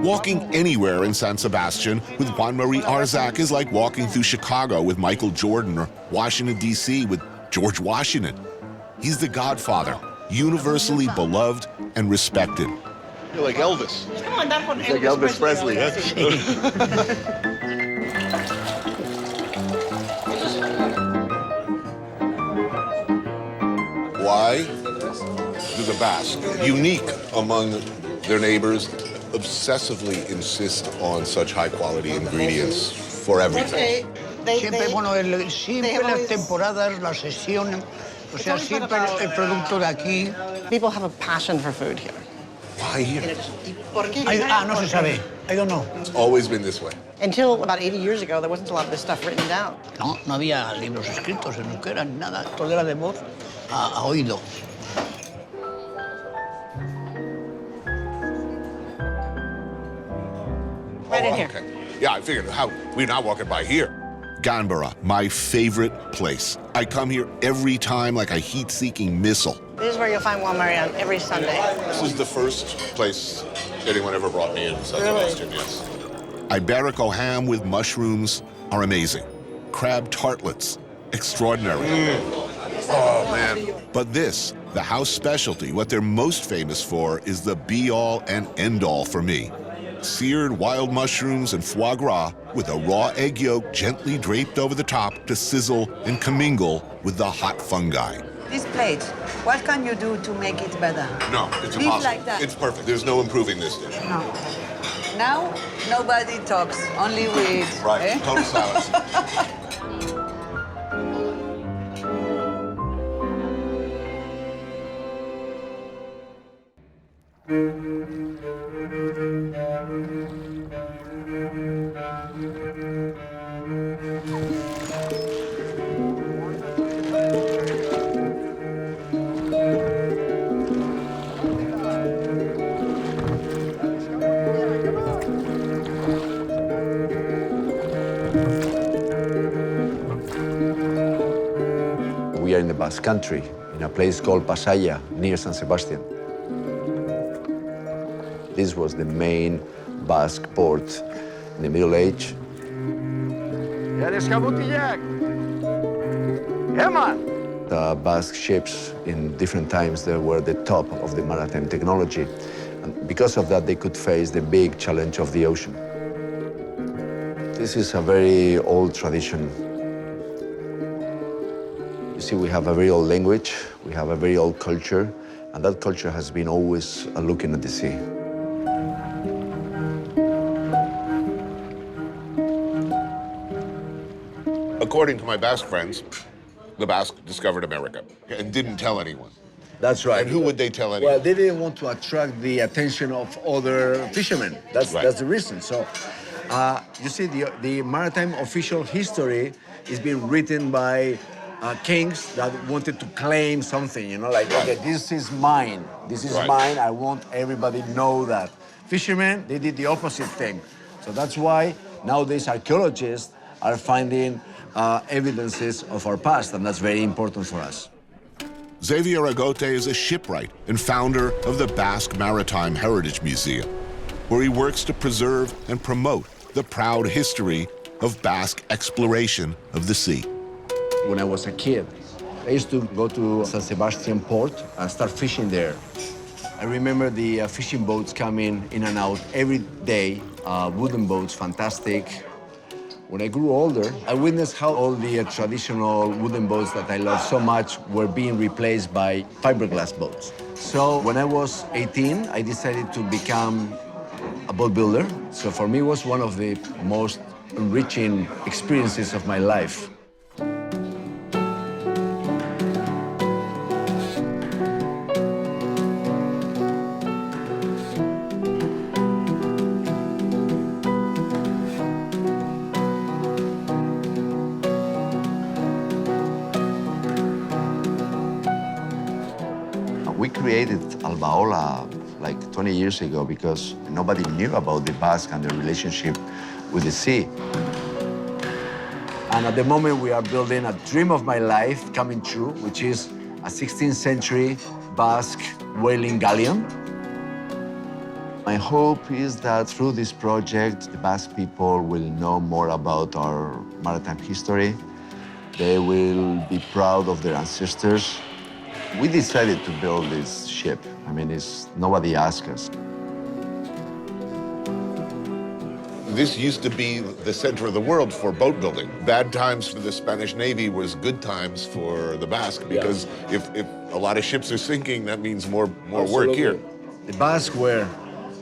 Walking anywhere in San Sebastián with Juan-Marie Arzak is like walking through Chicago with Michael Jordan or Washington, D.C. with George Washington. He's the godfather, universally beloved and respected. You're like Elvis. Like Elvis Presley, huh? Why do the Basque, unique among their neighbors, obsessively insist on such high-quality ingredients for everything? Siempre, bueno, siempre las temporadas, las sesiones, o sea, siempre el producto de aquí. People have a passion for food here. Why here? No se sabe. I don't know. It's always been this way. Until about 80 years ago, there wasn't a lot of this stuff written down. No, no había libros escritos en euskera ni nada. Todo era de voz a oído. Right in here. Okay. Yeah, I figured we're not walking by here. Ganbara, my favorite place. I come here every time like a heat-seeking missile. This is where you'll find Juan Maria on every Sunday. This is the first place anyone ever brought me in San Sebastián, yes. Iberico ham with mushrooms are amazing. Crab tartlets, extraordinary. Oh, man. But this, the house specialty, what they're most famous for is the be-all and end-all for me. Seared wild mushrooms and foie gras with a raw egg yolk gently draped over the top to sizzle and commingle with the hot fungi. This plate, what can you do to make it better? No, it's Leave impossible. like that. It's perfect. There's no improving this dish. No. Now, nobody talks, only we eat. Right, eh? total silence. We are in the Basque country, in a place called Pasaya, near San Sebastián. This was the main Basque port in the Middle Age. The Basque ships in different times, they were the top of the maritime technology. And because of that, they could face the big challenge of the ocean. This is a very old tradition. You see, we have a very old language, we have a very old culture, and that culture has been always looking at the sea. According to my Basque friends, the Basque discovered America and didn't tell anyone. That's right. And who would they tell anyone? Well, they didn't want to attract the attention of other fishermen. That's the reason. So, you see, the maritime official history is being written by kings that wanted to claim something, you know, like, okay, this is mine. This is mine. I want everybody to know that. Fishermen, they did the opposite thing. So that's why nowadays archaeologists are finding evidences of our past, and that's very important for us. Xavier Agote is a shipwright and founder of the Basque Maritime Heritage Museum, where he works to preserve and promote the proud history of Basque exploration of the sea. When I was a kid, I used to go to San Sebastián port and start fishing there. I remember the fishing boats coming in and out every day, wooden boats, fantastic. When I grew older, I witnessed how all the traditional wooden boats that I love so much were being replaced by fiberglass boats. So when I was 18, I decided to become a boat builder. So for me, it was one of the most enriching experiences of my life. We created Albaola like 20 years ago because nobody knew about the Basque and the relationship with the sea. And at the moment, we are building a dream of my life coming true, which is a 16th century Basque whaling galleon. My hope is that through this project, the Basque people will know more about our maritime history. They will be proud of their ancestors. We decided to build this ship. I mean, nobody asked us. This used to be the center of the world for boat building. Bad times for the Spanish Navy was good times for the Basque, because if a lot of ships are sinking, that means more work here. The Basque were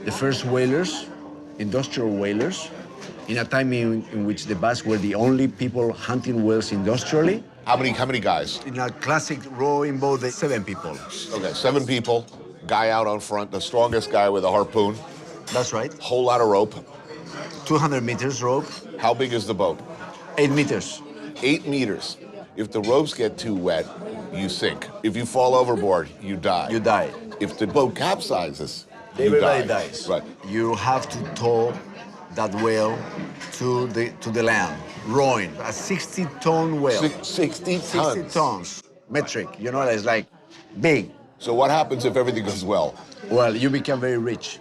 the first whalers, industrial whalers, in a time in which the Basque were the only people hunting whales industrially. How many guys? In a classic rowing boat, 7 people. Okay, 7 people, guy out on front, the strongest guy with a harpoon. That's right. Whole lot of rope. 200 meters rope. How big is the boat? 8 meters. 8 meters. If the ropes get too wet, you sink. If you fall overboard, you die. You die. If the boat capsizes, everybody you die. dies. Right. You have to tow that whale to the land, rowing. A 60-ton whale. 60 tons? 60 tons. Metric, you know, it's like big. So what happens if everything goes well? Well, you become very rich.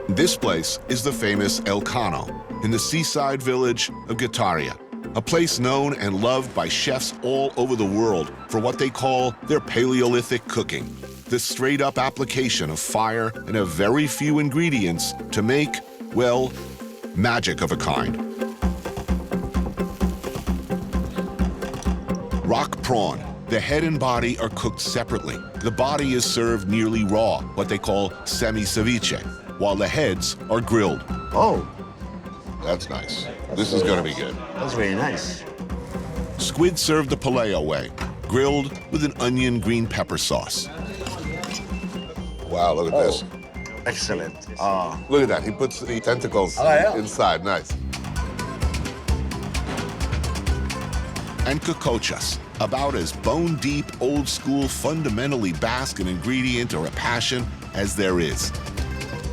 This place is the famous El Cano in the seaside village of Guetaria, a place known and loved by chefs all over the world for what they call their Paleolithic cooking, the straight-up application of fire and a very few ingredients to make, well, magic of a kind. Rock prawn. The head and body are cooked separately. The body is served nearly raw, what they call semi-ceviche, while the heads are grilled. Oh. That's nice. This is gonna be good. That's very nice. Squid served the Paleo way, grilled with an onion green pepper sauce. Wow, look at this. Excellent. Look at that, he puts the tentacles inside, nice. And cocochas, about as bone-deep, old-school, fundamentally Basque an ingredient or a passion as there is.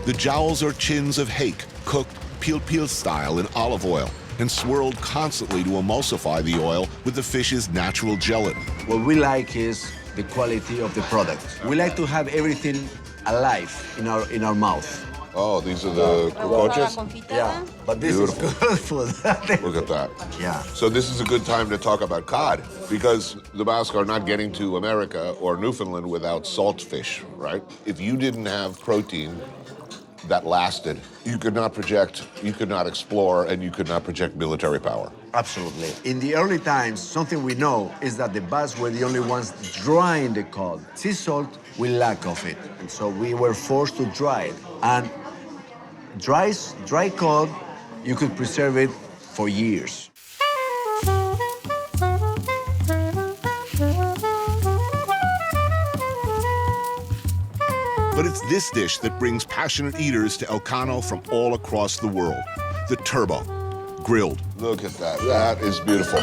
The jowls are chins of hake, cooked pil-pil style in olive oil and swirled constantly to emulsify the oil with the fish's natural gelatin. What we like is the quality of the product. We like to have everything alive in our mouth. Oh, these are the cocochas? Yeah, but this is good food. Look at that. Yeah. So this is a good time to talk about cod, because the Basque are not getting to America or Newfoundland without salt fish, right? If you didn't have protein that lasted, you could not project, you could not explore, and you could not project military power. Absolutely. In the early times, something we know is that the Basques were the only ones drying the cod. Sea salt, we lack of it. And so we were forced to dry it. And dry cod, you could preserve it for years. But it's this dish that brings passionate eaters to El Cano from all across the world. The turbo, grilled. Look at that, that is beautiful.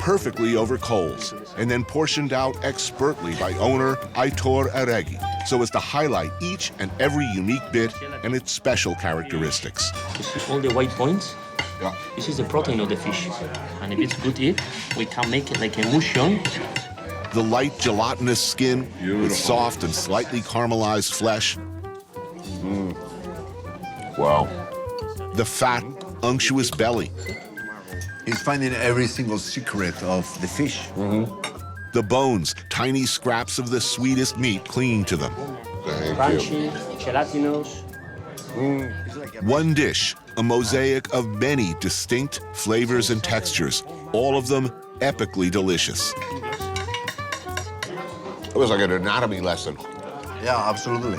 Perfectly over coals, and then portioned out expertly by owner Aitor Arregui, so as to highlight each and every unique bit and its special characteristics. You see all the white points? Yeah. This is the protein of the fish. And if it's good eat, we can make it like emulsion. The light gelatinous skin with soft and slightly caramelized flesh. Wow. The fat, unctuous belly. He's finding every single secret of the fish. The bones, tiny scraps of the sweetest meat clinging to them. Crunchy, gelatinous. One dish, a mosaic of many distinct flavors and textures, all of them epically delicious. It was like an anatomy lesson. Yeah, absolutely.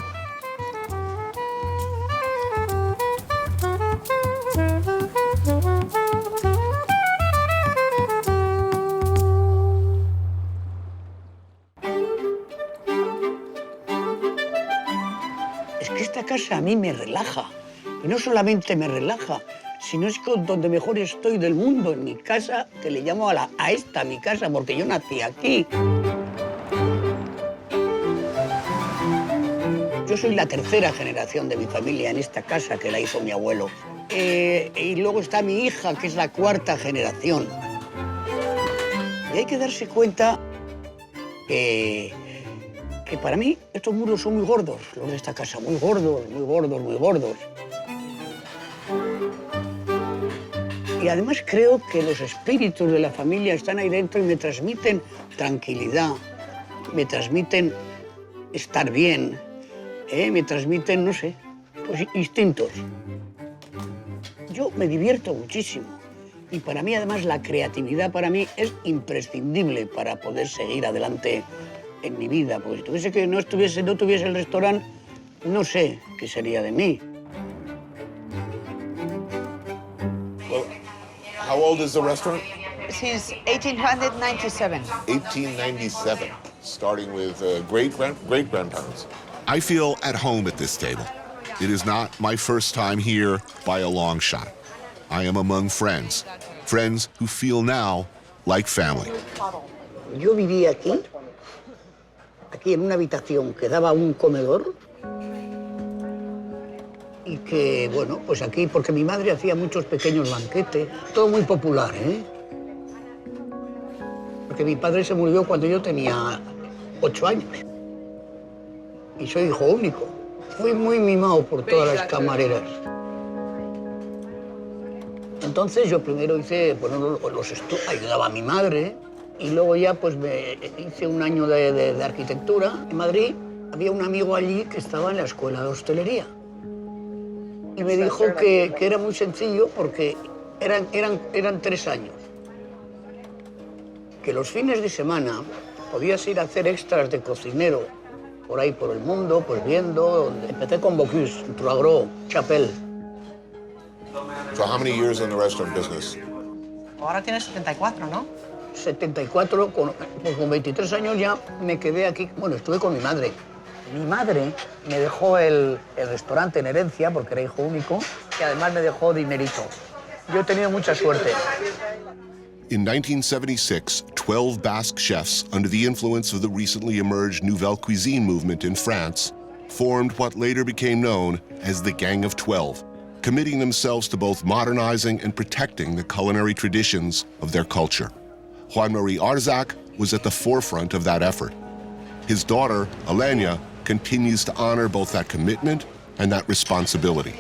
Es que esta casa a mí me relaja. Y no solamente me relaja, sino es donde mejor estoy del mundo, en mi casa, que le llamo a esta mi casa, porque yo nací aquí. Yo Yo soy la tercera generación de mi familia en esta casa que la hizo mi abuelo. Y luego está mi hija, que es la cuarta generación. Y hay que darse cuenta que para mí estos muros son muy gordos, los de esta casa, muy gordos, muy gordos, muy gordos. Y además creo que los espíritus de la familia están ahí dentro y me transmiten tranquilidad, me transmiten estar bien, me transmiten, no sé, pues instintos. Yo me divierto muchísimo y para mí además la creatividad para mí es imprescindible para poder seguir adelante en mi vida, porque si tuviese que no tuviese el restaurante, no sé qué sería de mí. How old is the restaurant? Since 1897. 1897, starting with great-grandparents. I feel at home at this table. It is not my first time here by a long shot. I am among friends who feel now like family. Yo vivía aquí en una habitación que daba a un comedor y que, bueno, pues aquí, porque mi madre hacía muchos pequeños banquetes, todo muy popular, ¿eh? Porque mi padre se murió cuando yo tenía 8 años y soy hijo único. Fui muy mimado por todas las camareras. Entonces yo primero hice, bueno, ayudaba a mi madre y luego ya pues hice un año de arquitectura. En Madrid había un amigo allí que estaba en la escuela de hostelería y me dijo que era muy sencillo porque eran 3 años. Que los fines de semana podías ir a hacer extras de cocinero por ahí por el mundo, pues viendo. Empecé con Bocuse, Troagro, Chapelle. So how many years in the restaurant business? Ahora tienes 74, ¿no? 74, pues con 23 años ya me quedé aquí. Bueno, estuve con mi madre. Mi madre me dejó el restaurante en herencia porque era hijo único y además me dejó dinerito. Yo he tenido mucha suerte. In 1976, 12 Basque chefs, under the influence of the recently emerged Nouvelle Cuisine movement in France, formed what later became known as the Gang of 12, committing themselves to both modernizing and protecting the culinary traditions of their culture. Juan-Marie Arzac was at the forefront of that effort. His daughter, Elena, continues to honor both that commitment and that responsibility.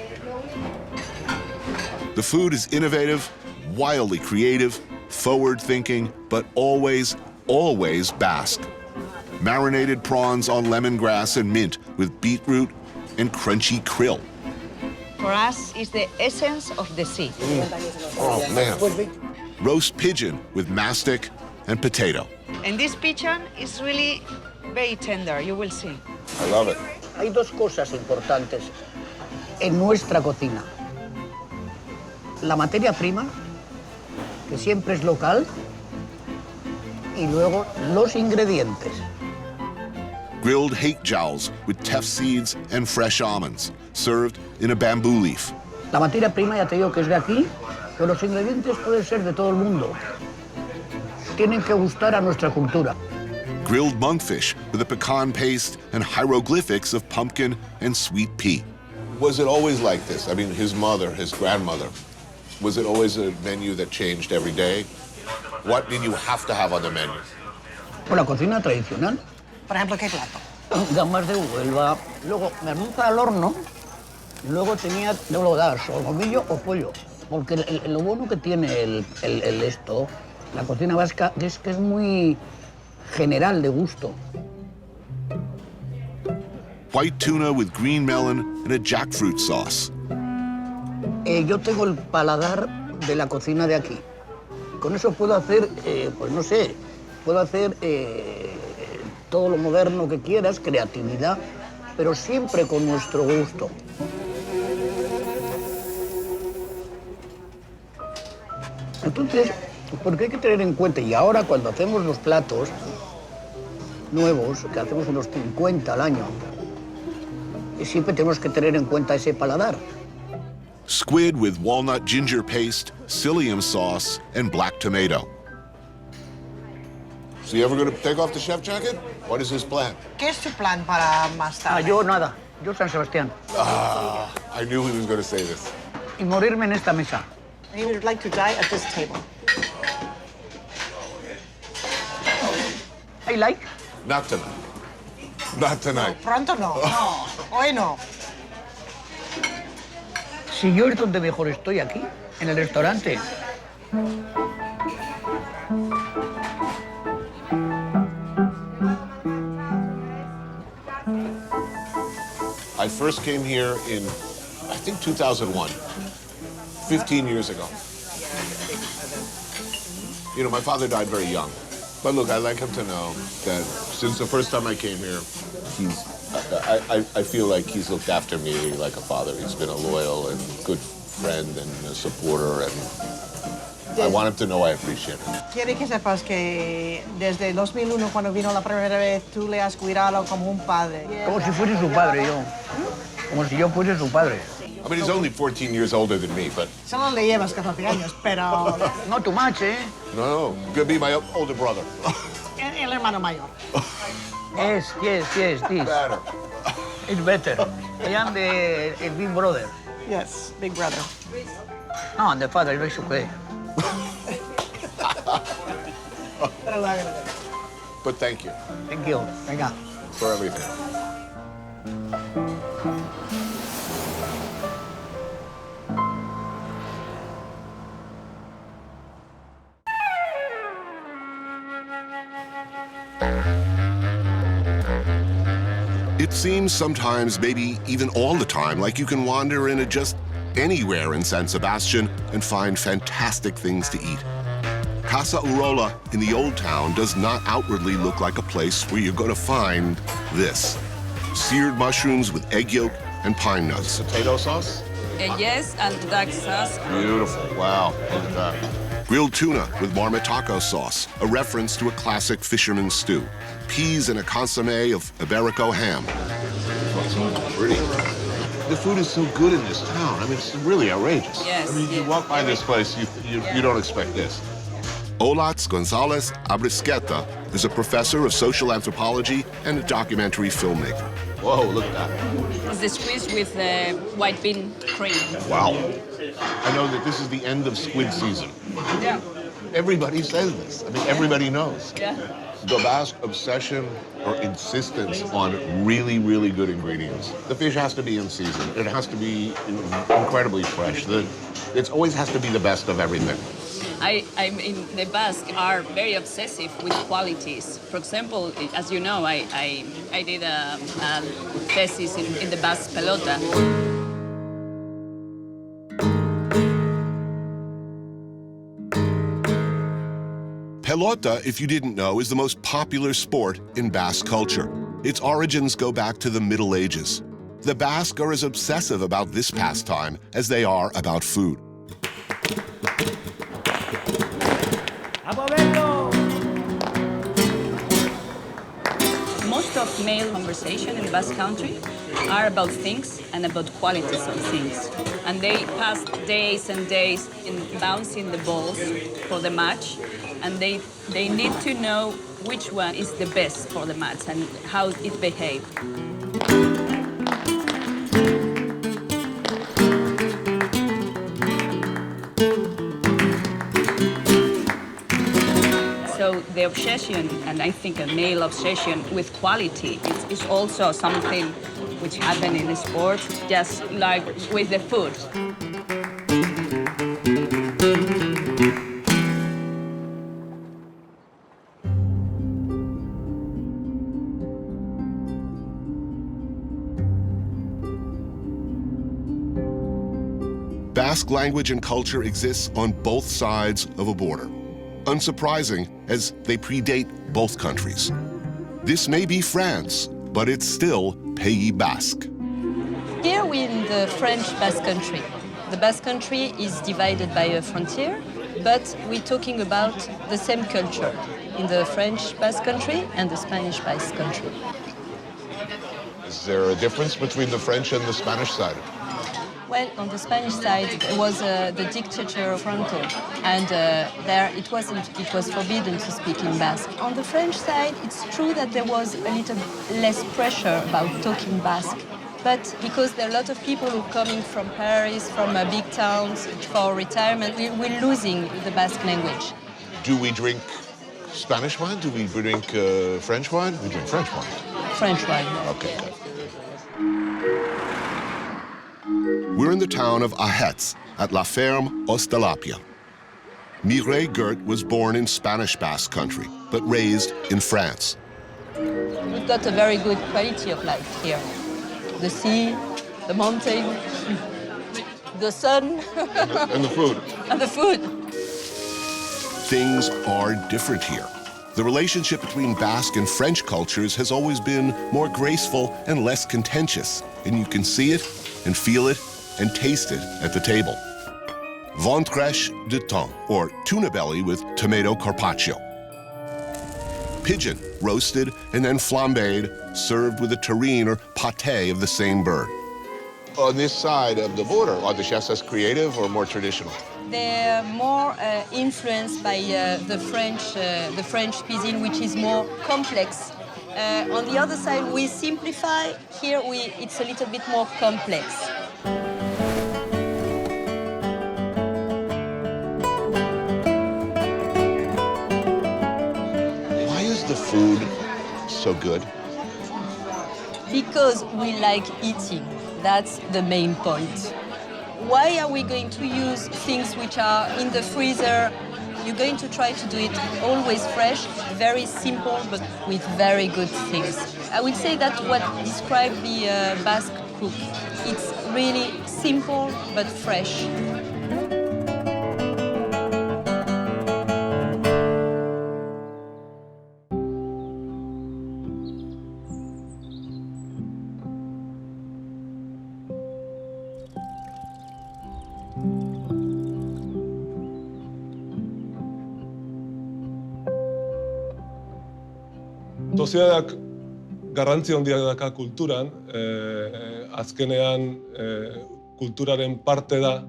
The food is innovative, wildly creative, forward-thinking, but always, always Basque. Marinated prawns on lemongrass and mint with beetroot and crunchy krill. For us, it's the essence of the sea. Oh, man. Roast pigeon with mastic and potato. And this pigeon is really very tender, you will see. I love it. Hay dos cosas importantes en nuestra cocina. La materia prima, que siempre es local, y luego los ingredientes. Grilled hake jowls with teff seeds and fresh almonds, served in a bamboo leaf. La materia prima, ya te digo que es de aquí, pero los ingredientes pueden ser de todo el mundo. Tienen que gustar a nuestra cultura. Grilled monkfish with a pecan paste and hieroglyphics of pumpkin and sweet pea. Was it always like this? I mean, his mother, his grandmother, was it always a menu that changed every day? What did you have to have on the menu? Pues la cocina tradicional. Por ejemplo, ¿qué plato? Gambas de Huelva, luego merluza al horno, luego tenía, luego dar solomillo o pollo. Porque lo bueno que tiene la cocina vasca, es que es muy general de gusto. White tuna with green melon and a jackfruit sauce. Yo tengo el paladar de la cocina de aquí. Con eso puedo hacer, pues no sé, puedo hacer todo lo moderno que quieras, creatividad, pero siempre con nuestro gusto. Entonces, porque hay que tener en cuenta, y ahora cuando hacemos los platos nuevos, que hacemos unos 50 al año, siempre tenemos que tener en cuenta ese paladar. Squid with walnut ginger paste, psyllium sauce, and black tomato. So you ever going to take off the chef jacket? What is his plan? ¿Qué es tu plan para más tarde? Yo nada. Yo San Sebastián. Ah, I knew he was going to say this. Y morirme en esta mesa. He would like to die at this table. I like. Not tonight. Not tonight. Pronto no. No. Hoy no. Si yo es donde mejor estoy aquí, en el restaurante. I first came here in, I think, 2001, 15 years ago. You know, my father died very young. But look, I'd like him to know that since the first time I came here, I feel like he's looked after me like a father. He's been a loyal and good friend and a supporter, and I want him to know I appreciate it. Quiere que sepas que desde 2001, cuando vino la primera vez, tú le has cuidado como un padre. Como si fuese su padre, yo. Como si yo fuese su padre. I mean, he's only 14 years older than me, but... Solo le llevas 14 años, pero... Not too much, eh? No, could be my older brother. El hermano mayor. Yes, this. Better. It's better. I am the big brother. Yes, big brother. No, and the father is okay. But thank you. Thank you. Venga. For everything. It seems sometimes, maybe even all the time, like you can wander into just anywhere in San Sebastián and find fantastic things to eat. Casa Urola in the old town does not outwardly look like a place where you're going to find this. Seared mushrooms with egg yolk and pine nuts. Potato sauce? Yes, and duck sauce. Beautiful. Wow, look at that. Grilled tuna with marmitaco sauce, a reference to a classic fisherman's stew. Peas and a consommé of Iberico ham. Oh, pretty. The food is so good in this town. I mean, it's really outrageous. Yes. I mean, you walk by this place, you don't expect this. Olats Gonzalez Abrisqueta is a professor of social anthropology and a documentary filmmaker. Whoa, look at that. It's the squeeze with white bean cream. Wow. I know that this is the end of squid season. Yeah. Everybody says this. I mean, everybody knows. Yeah. The Basque obsession or insistence on really, really good ingredients. The fish has to be in season. It has to be incredibly fresh. It always has to be the best of everything. I mean, the Basque are very obsessive with qualities. For example, as you know, I did a thesis in the Basque pelota. Pelota, if you didn't know, is the most popular sport in Basque culture. Its origins go back to the Middle Ages. The Basque are as obsessive about this pastime as they are about food. Most of male conversation in Basque country are about things and about qualities of things. And they pass days and days in bouncing the balls for the match. And they need to know which one is the best for the match and how it behaves. So the obsession, and I think a male obsession with quality, is also something which happens in sport, just like with the food. Basque language and culture exists on both sides of a border. Unsurprising, as they predate both countries. This may be France, but it's still Pays Basque. Here we're in the French Basque Country. The Basque Country is divided by a frontier, but we're talking about the same culture in the French Basque Country and the Spanish Basque Country. Is there a difference between the French and the Spanish side? Well, on the Spanish side, it was the dictator of Franco, and there it was forbidden to speak in Basque. On the French side, it's true that there was a little less pressure about talking Basque, But because there are a lot of people who are coming from Paris, from big towns for retirement, we're losing the Basque language. Do we drink Spanish wine? Do we drink French wine? We drink French wine. French wine. Okay, good. We're in the town of Ahetz at La Ferme Ostalapia. Mireille Gert was born in Spanish Basque country, but raised in France. We've got a very good quality of life here. The sea, the mountain, the sun. And the food. And the food. Things are different here. The relationship between Basque and French cultures has always been more graceful and less contentious, and you can see it and feel it and taste it at the table. Ventrèche de thon, or tuna belly with tomato carpaccio. Pigeon, roasted and then flambéed, served with a terrine or pâté of the same bird. On this side of the border, are the chefs as creative or more traditional? They're more influenced by the French cuisine, which is more complex. On the other side, we simplify. Here, it's a little bit more complex. Why is the food so good? Because we like eating. That's the main point. Why are we going to use things which are in the freezer? You're going to try to do it always fresh, very simple, but with very good things. I would say that what describes the Basque cook. It's really simple, but fresh. Sozietateak garrantzi handia daka kulturan, azkenean kulturaren parte da.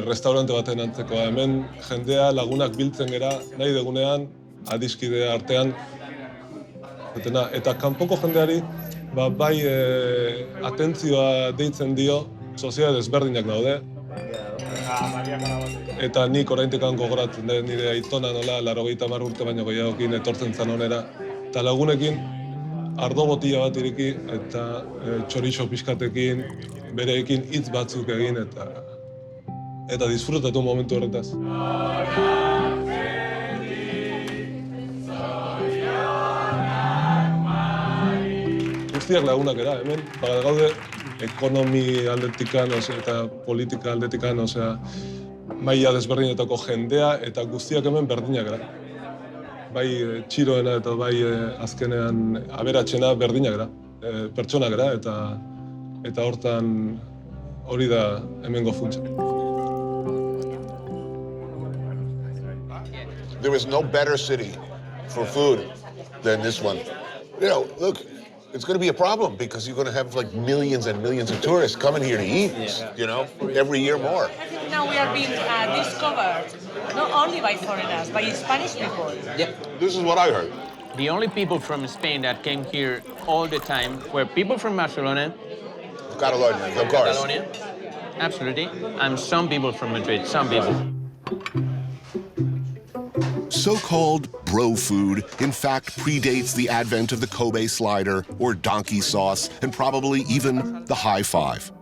Restaurante baten antzekoa. Hemen jendea lagunak biltzen gera, nahi degunean, adiskide artean. Eta kanpoko jendeari bai atentzioa deitzen dio, sozietate ezberdinak daude. Eta nik oraintekan gogoratzen da nire aitona nola 80 urte baino gehiagokin etortzen zan onera. Eta lagunekin ardo botila bat ireki eta txorizo pixkatekin, bereekin hitz batzuk egin eta disfrutatu momentu horretaz. Guztiak lagunak era, hemen gaude ekonomi aldetikan eta politika aldetikan, maila desberdinetako jendea eta guztiak hemen berdinak gara. Bai txiroena eta bai azkenean aberatsena berdinak gara, pertsonak gara eta hortan hori da hemengo funtsa. There is no better city for food than this one. You know, look, it's going to be a problem because you're going to have like millions and millions of tourists coming here to eat, you know, every year more. I think now we are being discovered, not only by foreigners, by Spanish people. Yeah. This is what I heard. The only people from Spain that came here all the time were people from Barcelona. Catalonia, of course. Catalonia, absolutely. And some people from Madrid, some people. So-called bro food, in fact, predates the advent of the Kobe slider or donkey sauce, and probably even the high five.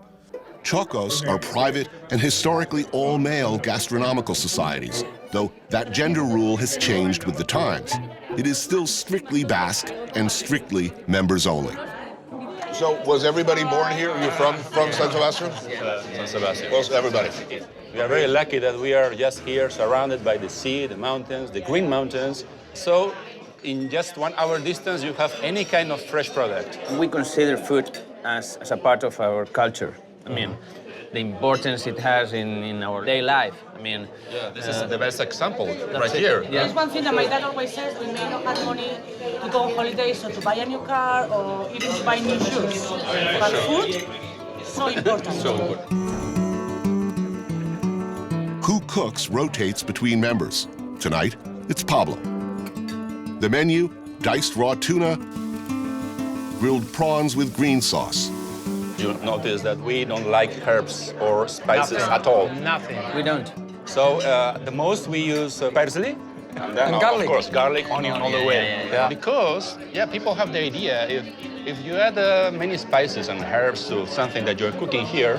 Chocos are private and historically all-male gastronomical societies, though that gender rule has changed with the times. It is still strictly Basque and strictly members only. So was everybody born here? You're from San Sebastián? San Sebastián. Well, everybody. We are very lucky that we are just here, surrounded by the sea, the mountains, the green mountains. So in just 1 hour distance, you have any kind of fresh product. We consider food as a part of our culture. I mean, the importance it has in our daily life. I mean, yeah, this is the best example right it. here. There's one thing that my dad always says: we may not have money to go on holidays or to buy a new car or even to buy new shoes. But food is so important. So important. Who cooks rotates between members. Tonight, it's Pablo. The menu, diced raw tuna, grilled prawns with green sauce. You notice that we don't like herbs or spices at all. Nothing. We don't. So the most we use parsley, and then garlic. Of course garlic, onion all the way. Yeah. Because people have the idea if you add many spices and herbs to something that you're cooking here,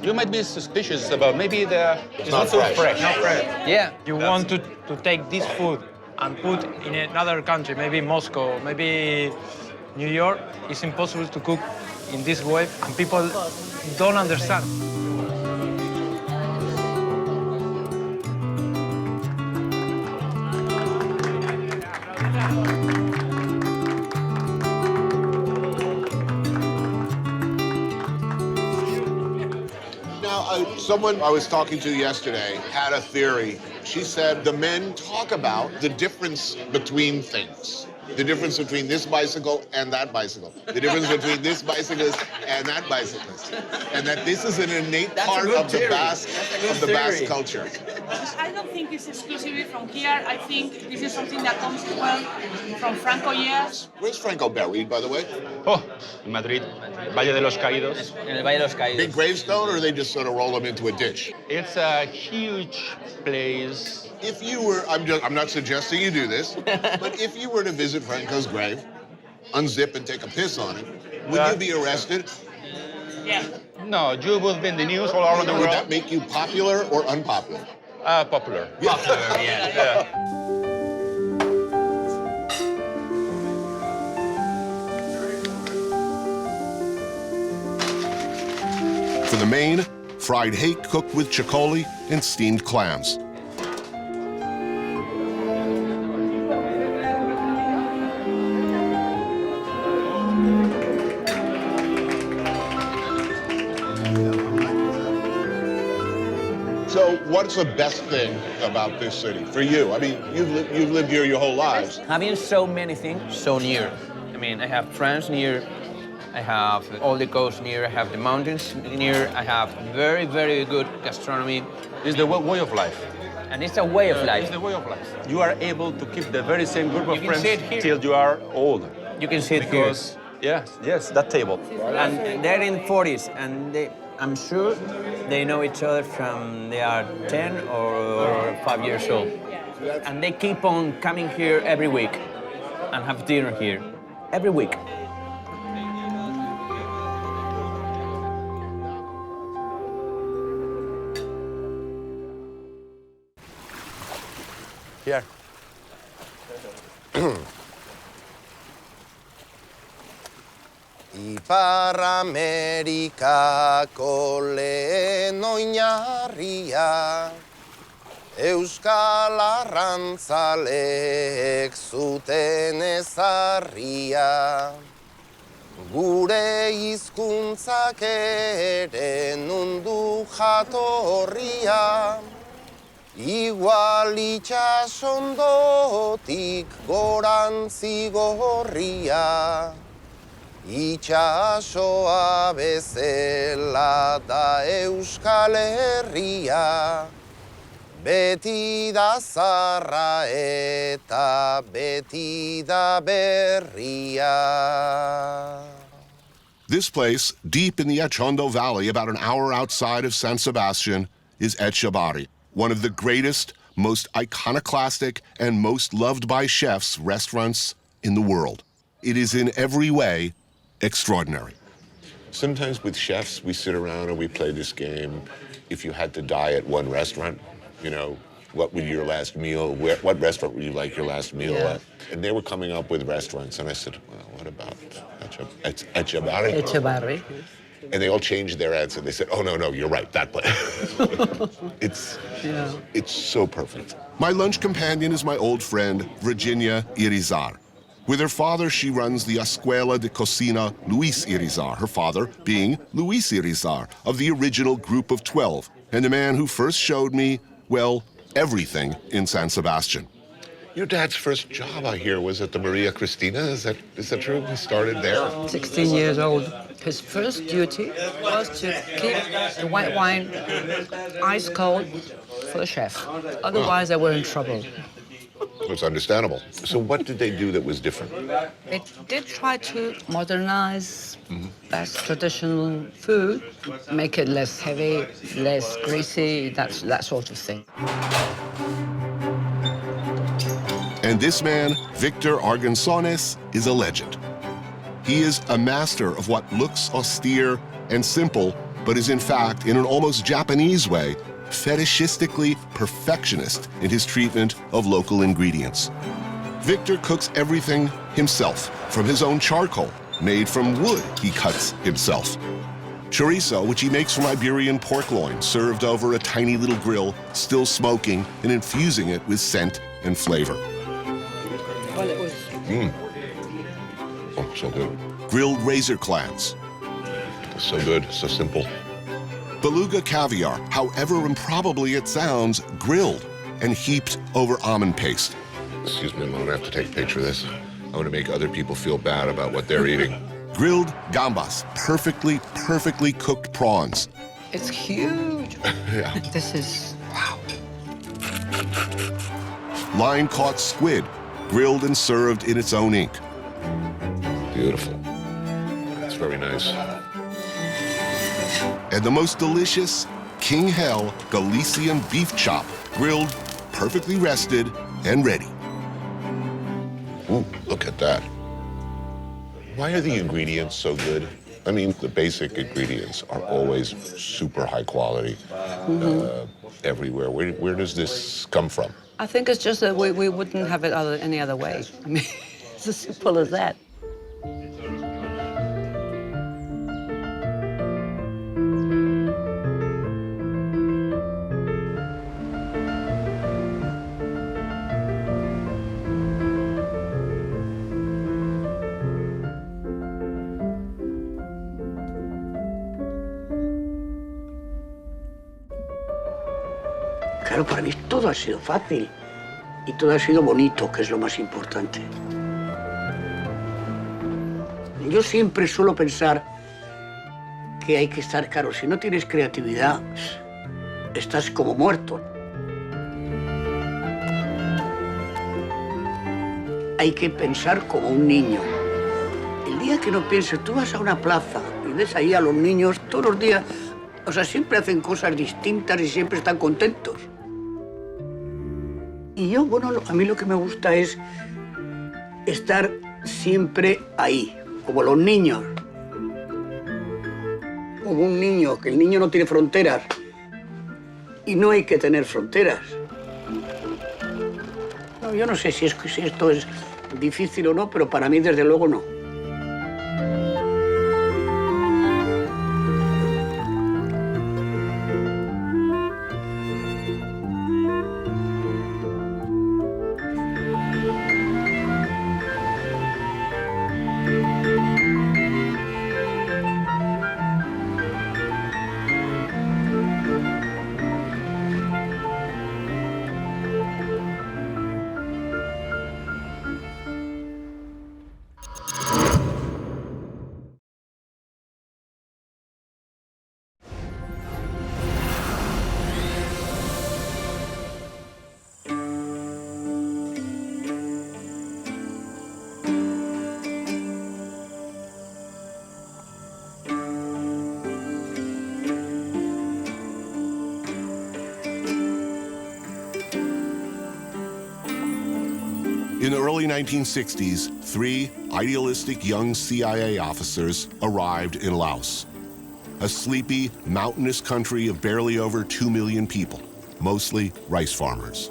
you might be suspicious about maybe it's not so fresh. Not fresh. Yeah. You want to take this food and put in another country, maybe Moscow, maybe New York. It's impossible to cook in this way, and people don't understand. Someone I was talking to yesterday had a theory. She said the men talk about the difference between things. The difference between this bicycle and that bicycle. The difference between this bicyclist and that bicyclist. And that this is an innate part of the Basque culture. I don't think it's exclusively from here. I think this is something that comes well from Franco years. Where's Franco buried, by the way? Oh, in Madrid, Valle de los Caídos. En el Valle de los Caídos. Big gravestone, or they just sort of roll him into a ditch? It's a huge place. If you were, I'm not suggesting you do this, but if you were to visit Franco's grave, unzip and take a piss on it, would you be arrested? Yeah. No, you would be in the news all around the world. Would that make you popular or unpopular? Popular. Popular, yeah. For the main, fried hake cooked with chicoli and steamed clams. So what's the best thing about this city for you? I mean, you've lived here your whole lives. Having so many things so near. I mean, I have France near, I have all the coast near, I have the mountains near, I have very, very good gastronomy. It's the way of life. And it's a way of life. It's the way of life. You are able to keep the very same group of friends till you are old. You can sit because, here. Yes, that table. And they're in 40s, and I'm sure they know each other from they are 10 or 5 years old. And they keep on coming here every week and have dinner here. Every week. Here. Ipar Amerikako lehen oinarria Euskal arrantzaleek zuten ezarria Gure hizkuntzak ere nundu jatorria Igual itxasondotik gorantzi gorria Itxasoa bezala da Euskal Herria Beti da zarra eta beti da berria This place, deep in the Echondo Valley, about an hour outside of San Sebastián, is Etxebarri, one of the greatest, most iconoclastic, and most loved by chefs restaurants in the world. It is in every way extraordinary. Sometimes with chefs, we sit around and we play this game. If you had to die at one restaurant, you know, what would your last meal, what restaurant would you like your last meal at? And they were coming up with restaurants, and I said, well, what about Etxebarri? Etxebarri. And they all changed their answer. They said, oh, no, you're right, that place. It's so perfect. My lunch companion is my old friend, Virginia Irizar. With her father, she runs the Escuela de Cocina Luis Irizar, her father being Luis Irizar, of the original group of 12, and the man who first showed me, well, everything in San Sebastián. Your dad's first job, I hear, was at the Maria Cristina. Is that true? He started there? 16 years old. His first duty was to keep the white wine ice cold for the chef. Otherwise, they were in trouble. It's understandable. So what did they do that was different? They did try to modernize Basque traditional food, make it less heavy, less greasy, that sort of thing. And this man, Victor Argensones, is a legend. He is a master of what looks austere and simple, but is in fact, in an almost Japanese way, fetishistically perfectionist in his treatment of local ingredients. Victor cooks everything himself, from his own charcoal, made from wood he cuts himself. Chorizo, which he makes from Iberian pork loin, served over a tiny little grill, still smoking and infusing it with scent and flavor. Well, it was... Oh, so good. Grilled razor clams. So good, so simple. Beluga caviar, however improbably it sounds, grilled and heaped over almond paste. Excuse me, I'm gonna have to take a picture of this. I want to make other people feel bad about what they're eating. Grilled gambas, perfectly cooked prawns. It's huge. Yeah. This is, wow. Line-caught squid, grilled and served in its own ink. Beautiful. That's very nice. And the most delicious King Hell Galician beef chop, grilled, perfectly rested, and ready. Ooh, look at that. Why are the ingredients so good? I mean, the basic ingredients are always super high quality everywhere. Where does this come from? I think it's just that we wouldn't have it any other way. I mean, it's as simple as that. Claro, para mí todo ha sido fácil y todo ha sido bonito, que es lo más importante. Yo siempre suelo pensar que hay que estar, claro, si no tienes creatividad, estás como muerto. Hay que pensar como un niño. El día que no pienses, tú vas a una plaza y ves ahí a los niños todos los días, o sea, siempre hacen cosas distintas y siempre están contentos. Y yo, bueno, a mí lo que me gusta es estar siempre ahí, como los niños. Como un niño, que el niño no tiene fronteras. Y no hay que tener fronteras. No, yo no sé si esto es difícil o no, pero para mí, desde luego, no. In the early 1960s, 3 idealistic young CIA officers arrived in Laos, a sleepy, mountainous country of barely over 2 million people, mostly rice farmers.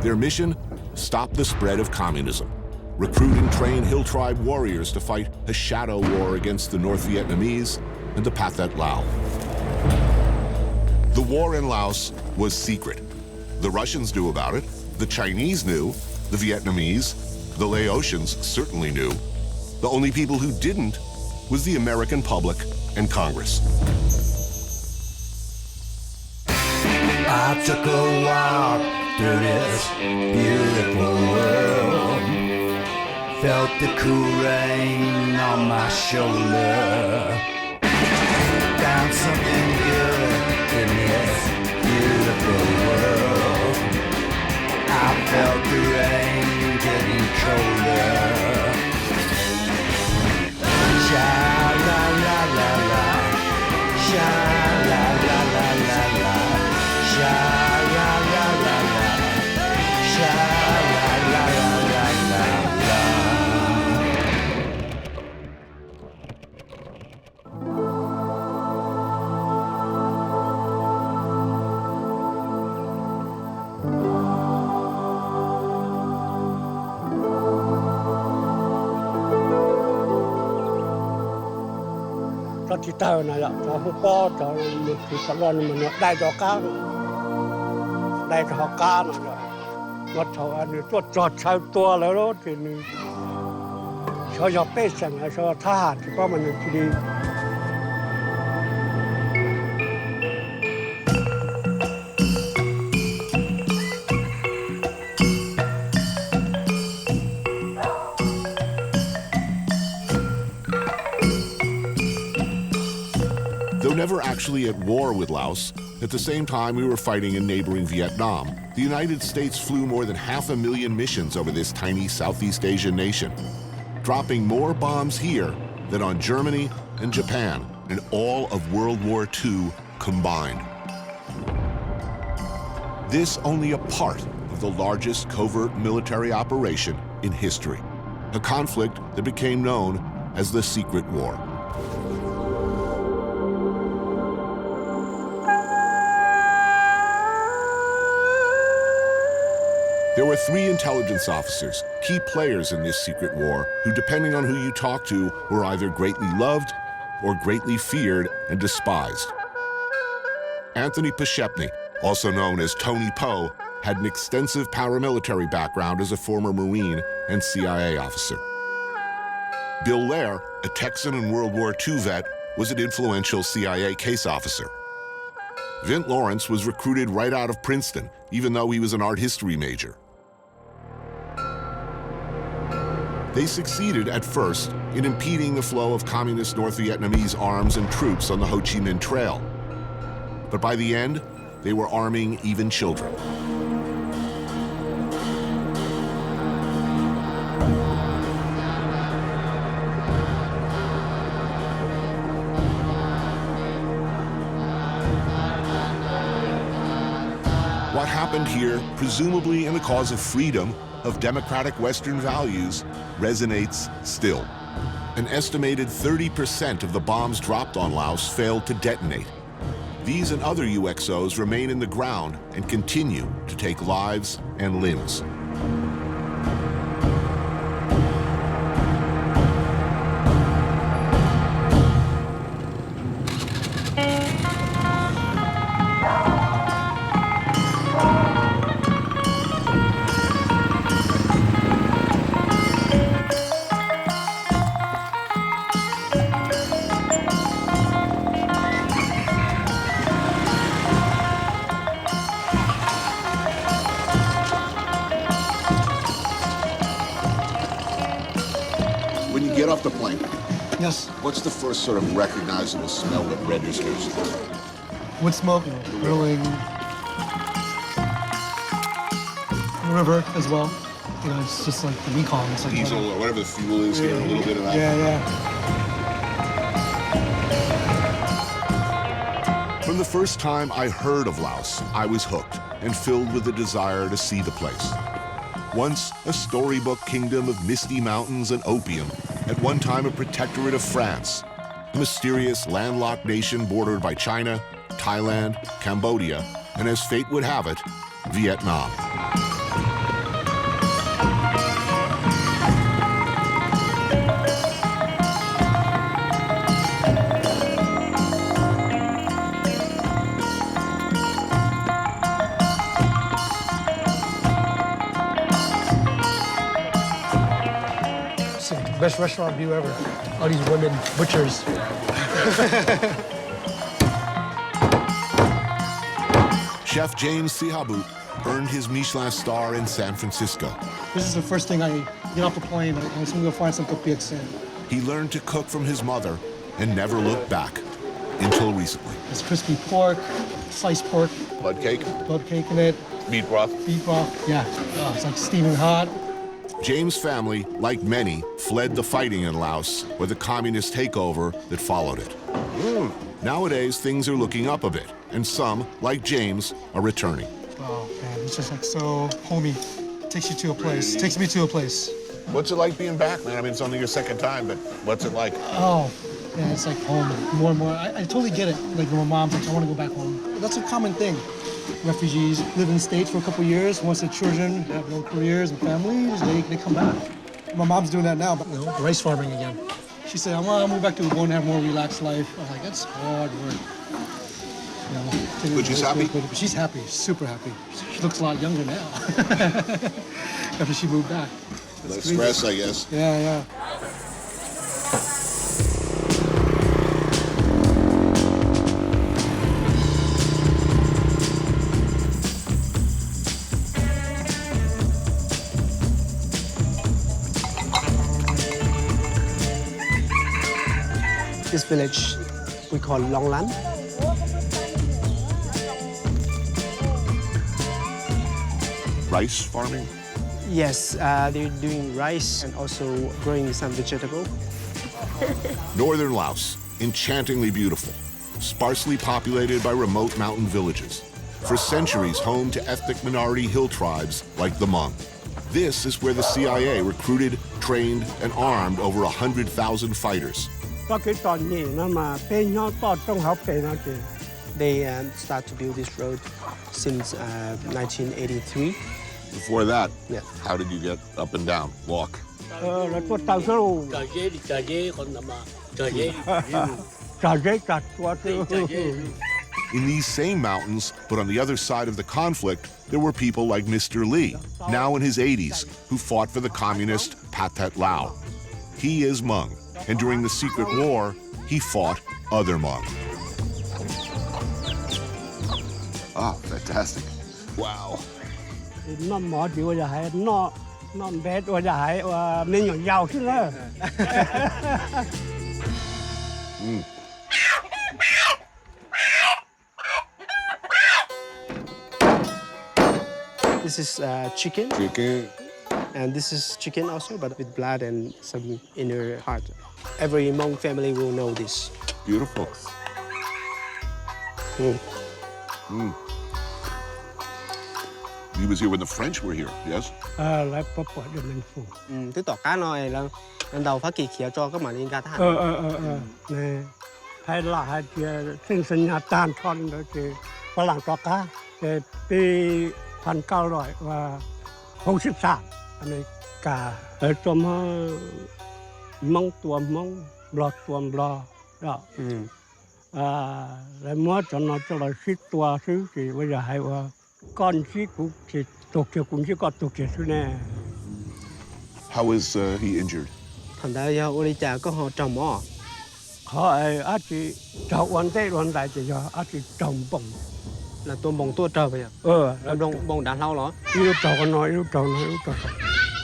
Their mission? Stop the spread of communism, recruit and train Hill Tribe warriors to fight a shadow war against the North Vietnamese and the Pathet Lao. The war in Laos was secret. The Russians knew about it. The Chinese knew, the Vietnamese, the Laotians certainly knew. The only people who didn't was the American public and Congress. I took a walk through this beautiful world, felt the cool rain on my shoulder, found something good in this beautiful world. có chỉ tao này là có hút bò cho một cái con mình nó đại cho cá này nó thầu anh nó trọt sao tuaแล้ว thì cho dọc bê sang hay cho tha hạt thì có mình chỉ đi. Though never actually at war with Laos, at the same time we were fighting in neighboring Vietnam, the United States flew more than 500,000 missions over this tiny Southeast Asian nation, dropping more bombs here than on Germany and Japan in all of World War II combined. This only a part of the largest covert military operation in history, a conflict that became known as the Secret War. There were 3 intelligence officers, key players in this secret war, who, depending on who you talked to, were either greatly loved or greatly feared and despised. Anthony Bourdain, also known as Tony Poe, had an extensive paramilitary background as a former Marine and CIA officer. Bill Lair, a Texan and World War II vet, was an influential CIA case officer. Vint Lawrence was recruited right out of Princeton, even though he was an art history major. They succeeded at first in impeding the flow of communist North Vietnamese arms and troops on the Ho Chi Minh Trail. But by the end, they were arming even children. What happened here, presumably in the cause of freedom, of democratic Western values, resonates still. An estimated 30% of the bombs dropped on Laos failed to detonate. These and other UXOs remain in the ground and continue to take lives and limbs. Get off the plane. Yes. What's the first sort of recognizable smell that registers? Wood smoke, grilling, river as well. You know, it's just like the Mekong. It's like diesel or whatever the fuel is here, a little bit of that. Yeah. From the first time I heard of Laos, I was hooked and filled with a desire to see the place. Once a storybook kingdom of misty mountains and opium, at one time a protectorate of France, a mysterious landlocked nation bordered by China, Thailand, Cambodia, and as fate would have it, Vietnam. Best restaurant view ever. All these women butchers. Chef James Sihabut earned his Michelin star in San Francisco. This is the first thing I get off the plane. I'm going to go find some copiaxin. He learned to cook from his mother and never looked back until recently. It's crispy pork, sliced pork. Blood cake? Blood cake in it. Meat broth? Beef broth, yeah. It's like steaming hot. James' family, like many, fled the fighting in Laos or the communist takeover that followed it. Nowadays, things are looking up a bit, and some, like James, are returning. Oh, man, it's just like so homey. Takes you to a place, takes me to a place. What's it like being back, man? I mean, it's only your second time, but what's it like? Oh, man, it's like home more and more. I totally get it. Like when my mom's like, I want to go back home. That's a common thing. Refugees live in the States for a couple of years. Once their children have their careers and families, they come back. My mom's doing that now, but rice farming again. She said, I'll move back to Ubon and have a more relaxed life. I was like, that's hard work. You know, But she's happy? She's happy, super happy. She looks a lot younger now after she moved back. Less stress, I guess. Yeah. This village we call Long Lan. Rice farming? Yes, they're doing rice and also growing some vegetable. Northern Laos, enchantingly beautiful, sparsely populated by remote mountain villages. For centuries home to ethnic minority hill tribes like the Hmong. This is where the CIA recruited, trained, and armed over 100,000 fighters. They start to build this road since 1983. Before that, yeah. How did you get up and down, walk? In these same mountains, but on the other side of the conflict, there were people like Mr. Lee, now in his 80s, who fought for the communist Pathet Lao. He is Hmong, and during the Secret War, he fought other Hmong. Ah, fantastic. Wow. This is chicken. Chicken. And this is chicken also, but with blood and some inner heart. Every Hmong family will know this. Beautiful. He was here when the French were here, yes? Tức tỏ cá nói là lần đầu phát kỳ khía cho các bạn in cá thang. Nè, hay là hay sinh sinh nhà tàn con đó thìฝรั่งcho cá.ปี1963อันนี้กาตัวมองตัวมองบลอตัวบลอđó. Lại mua cho nó cho là xích tua xứ thì bây giờ hayว่าcon xích cũng chỉ tổ chức cũng chỉ có tổ chức thôi nè. How was he injured? Thành ra giờ ôi cha có họ trồng mỏ. Họ ấy chỉ trồng vấn đề thì giờ chỉ trồng bông. Là tôm bông tua trâu vậy à? Là bông đàn lâu đó. Yêu trồng nó.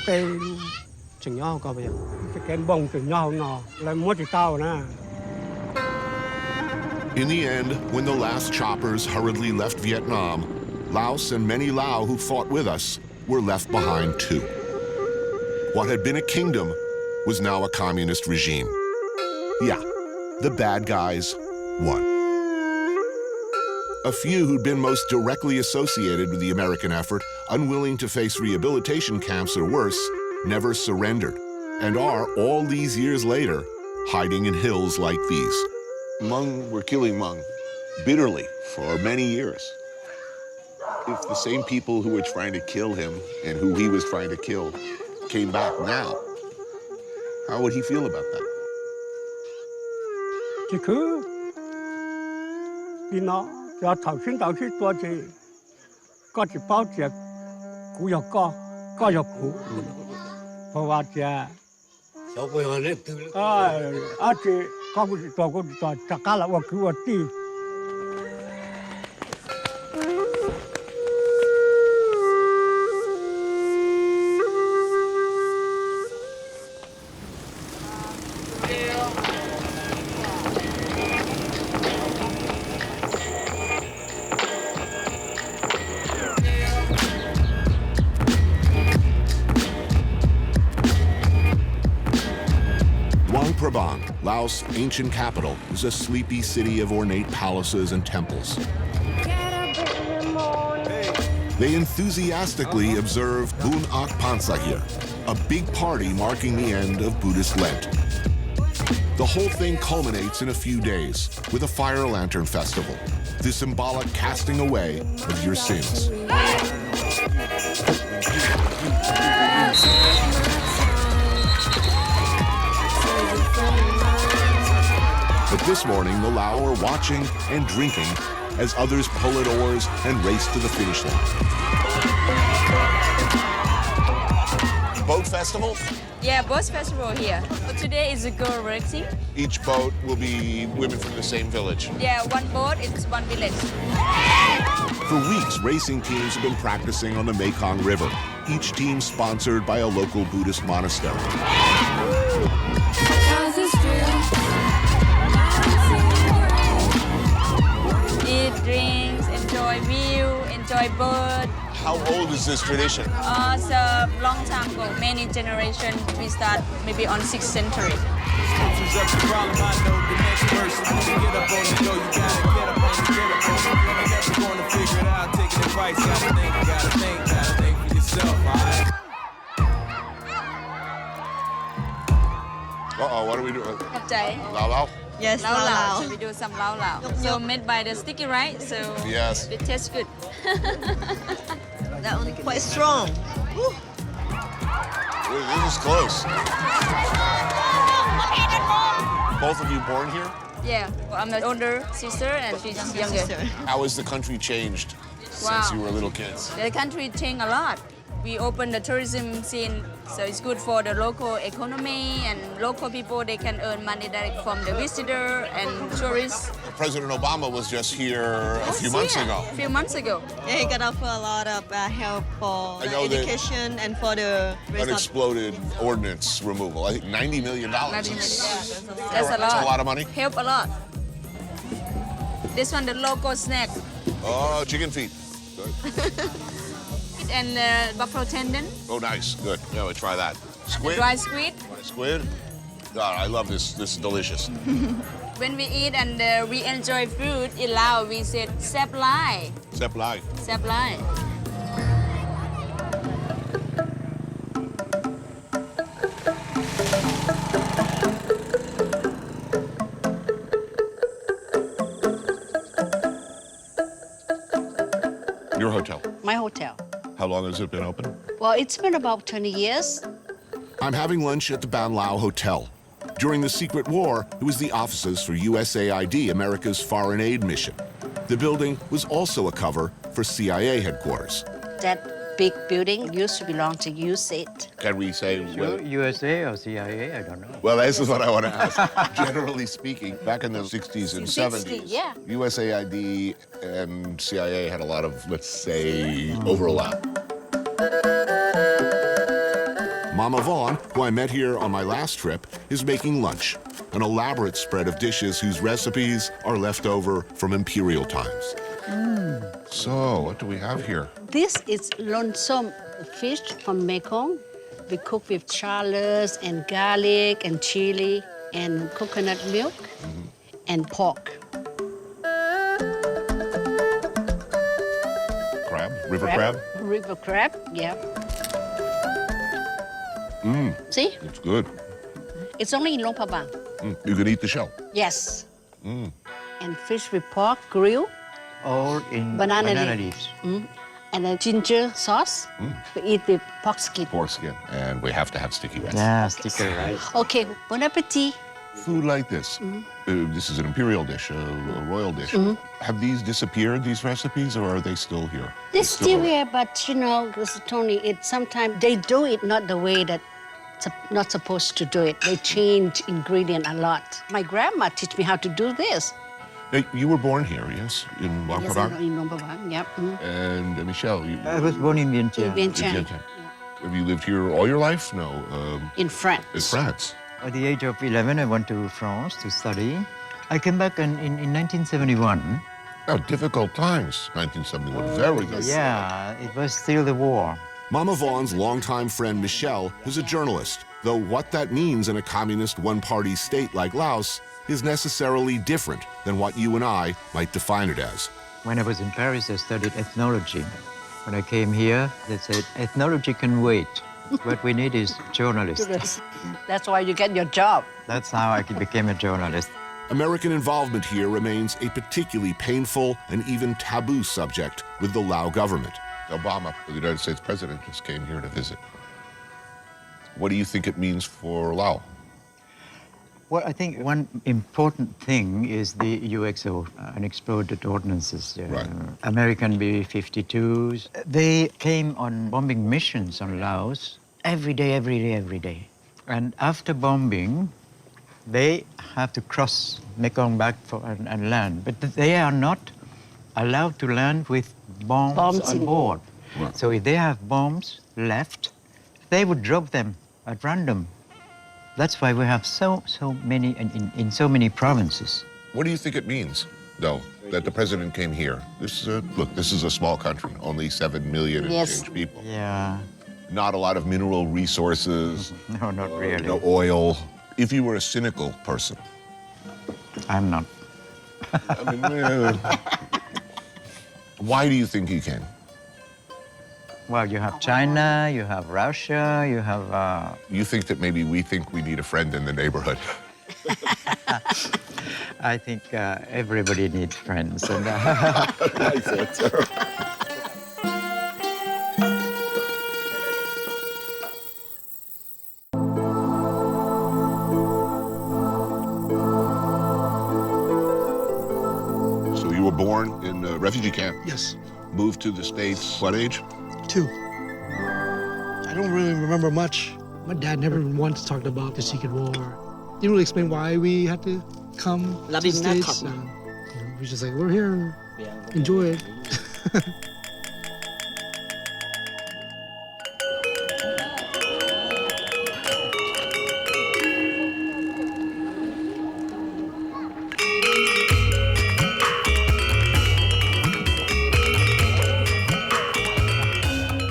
Cái chừng nhau có vậy à? Cái bông chừng nhau nó là mua chỉ tao nè. In the end, when the last choppers hurriedly left Vietnam, Laos and many Lao who fought with us were left behind too. What had been a kingdom was now a communist regime. Yeah, the bad guys won. A few who'd been most directly associated with the American effort, unwilling to face rehabilitation camps or worse, never surrendered, and are, all these years later, hiding in hills like these. Hmong were killing Hmong bitterly for many years. If the same people who were trying to kill him and who he was trying to kill came back now, how would he feel about that? Thì cứ đi nó cho thảo sinh tua thì có chỉ bao giờ cũ giờ có giờ cũ.เพราะว่าจะchỉ có cái chắc làว่าคือว่าตี Laos' ancient capital is a sleepy city of ornate palaces and temples. They enthusiastically observe Bun Ak Pansa here, a big party marking the end of Buddhist Lent. The whole thing culminates in a few days with a fire lantern festival, the symbolic casting away of your sins. But this morning, the Lao are watching and drinking as others pull at oars and race to the finish line. Boat festival? Yeah, boat festival here. So today is a girl racing. Each boat will be women from the same village. Yeah, one boat is one village. For weeks, racing teams have been practicing on the Mekong River, each team sponsored by a local Buddhist monastery. Eat, drinks, enjoy view, enjoy bird. How old is this tradition? It's a long time ago, many generations. We start maybe on 6th century. Uh-oh, what are we doing? Hấp cháy. Lao Lao? Yes, lao lao. So we do some lao lao. So made by the sticky rice, so yes, it tastes good. That one's quite strong. Woo. This is close. Both of you born here? Yeah, well, I'm the older sister and she's younger. How has the country changed since you were little kids? The country changed a lot. We opened the tourism scene, so it's good for the local economy and local people. They can earn money direct from the visitor and tourists. President Obama was just here a few months ago. A few months ago. Yeah, he got offered a lot of help for the education and for the unexploded ordnance removal. I think $90 million. That's a lot. That's a lot of money. Help a lot. This one, the local snack. Oh, chicken feet. Good. And buffalo tendon. Oh, nice. Good. Yeah, we'll try that. Squid? Dry squid. Squid? God, I love this. This is delicious. When we eat and we enjoy food in Laos, we say sep lai. Sep lai. Sep lai. Your hotel? My hotel. How long has it been open? Well, it's been about 20 years. I'm having lunch at the Ban Lao Hotel. During the Secret War, it was the offices for USAID, America's foreign aid mission. The building was also a cover for CIA headquarters. That big building used to belong to USAID. Can we say USA or CIA? I don't know. Well, this is what I want to ask. Generally speaking, back in the 60s and 70s, yeah. USAID and CIA had a lot of, let's say, overlap. Mama Vaughn, who I met here on my last trip, is making lunch, an elaborate spread of dishes whose recipes are left over from imperial times. So, what do we have here? This is lonesome fish from Mekong. We cook with shallots and garlic and chili and coconut milk and pork. Crab? River crab? River crab, yeah. See? It's good. It's only in Luang Prabang. You can eat the shell. Yes. And fish with pork grill. Or in banana leaves. And a ginger sauce. We eat with pork skin. Pork skin. And we have to have sticky rice. Yeah, sticky rice. Okay, bon appetit. Food like this. This is an imperial dish, a royal dish. Have these disappeared, these recipes, or are they still here? They're still here, but you know, Tony, sometimes they do it not the way that not supposed to do it. They change ingredient a lot. My grandma taught me how to do this. Now, you were born here, yes? In Luang Yes, Prabang? in Luang Prabang, yep. And Michelle, you... I was born in Vientiane. In Vientiane. Have you lived here all your life? No. In France. In France. At the age of 11, I went to France to study. I came back in 1971. Oh, difficult times. 1971, very good. Yeah, it was still the war. Mama Vaughn's longtime friend Michelle is a journalist, though what that means in a communist one-party state like Laos is necessarily different than what you and I might define it as. When I was in Paris, I studied ethnology. When I came here, they said, ethnology can wait. What we need is journalists. That's why you get your job. That's how I became a journalist. American involvement here remains a particularly painful and even taboo subject with the Lao government. Obama, the United States president, just came here to visit. What do you think it means for Laos? Well, I think one important thing is the UXO, unexploded ordnances. American B-52s. They came on bombing missions on Laos every day. And after bombing, they have to cross Mekong back and land. But they are not allowed to land with bombs on board. Right. So if they have bombs left, they would drop them at random. That's why we have so many in so many provinces. What do you think it means, though, that the president came here? This is a small country, only 7 million and change people. Yeah. Not a lot of mineral resources. No, not really. No oil. If you were a cynical person. I'm not. I mean, why do you think he came? Well, you have China, you have Russia, you have... You think that maybe we think we need a friend in the neighborhood? I think everybody needs friends. And, I thought so. So you were born in a refugee camp? Yes. Moved to the States, what age? 2. I don't really remember much. My dad never once talked about the Secret War. He didn't really explain why we had to come to the States. He was just like, we're here, enjoy it.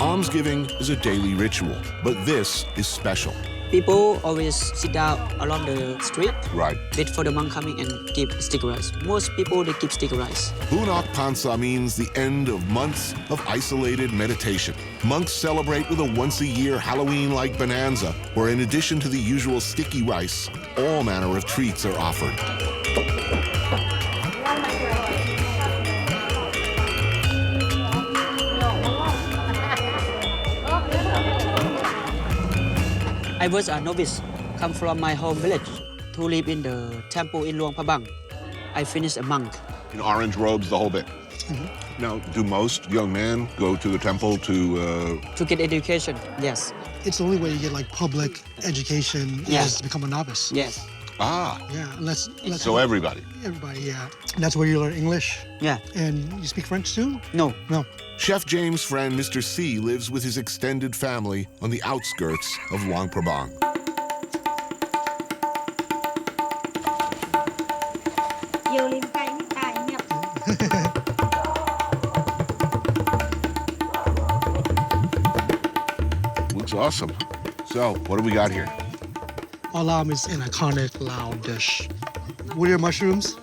Almsgiving is a daily ritual, but this is special. People always sit down along the street, Right. wait for the monk coming and give sticky rice. Most people, they keep sticky rice. Bunak Pansa means the end of months of isolated meditation. Monks celebrate with a once-a-year Halloween-like bonanza, where in addition to the usual sticky rice, all manner of treats are offered. I was a novice, come from my home village to live in the temple in Luang Prabang. I finished a monk. In orange robes, the whole bit. Now, do most young men go to the temple to... To get education, yes. It's the only way you get like public education is to become a novice. Yes. Ah. Yeah, unless So everybody? Everybody, yeah. And that's where you learn English. Yeah. And you speak French too? No. No. Chef James' friend, Mr. C, lives with his extended family on the outskirts of Luang Prabang. Looks awesome. So, what do we got here? Alam is an iconic Lao dish. What are your mushrooms?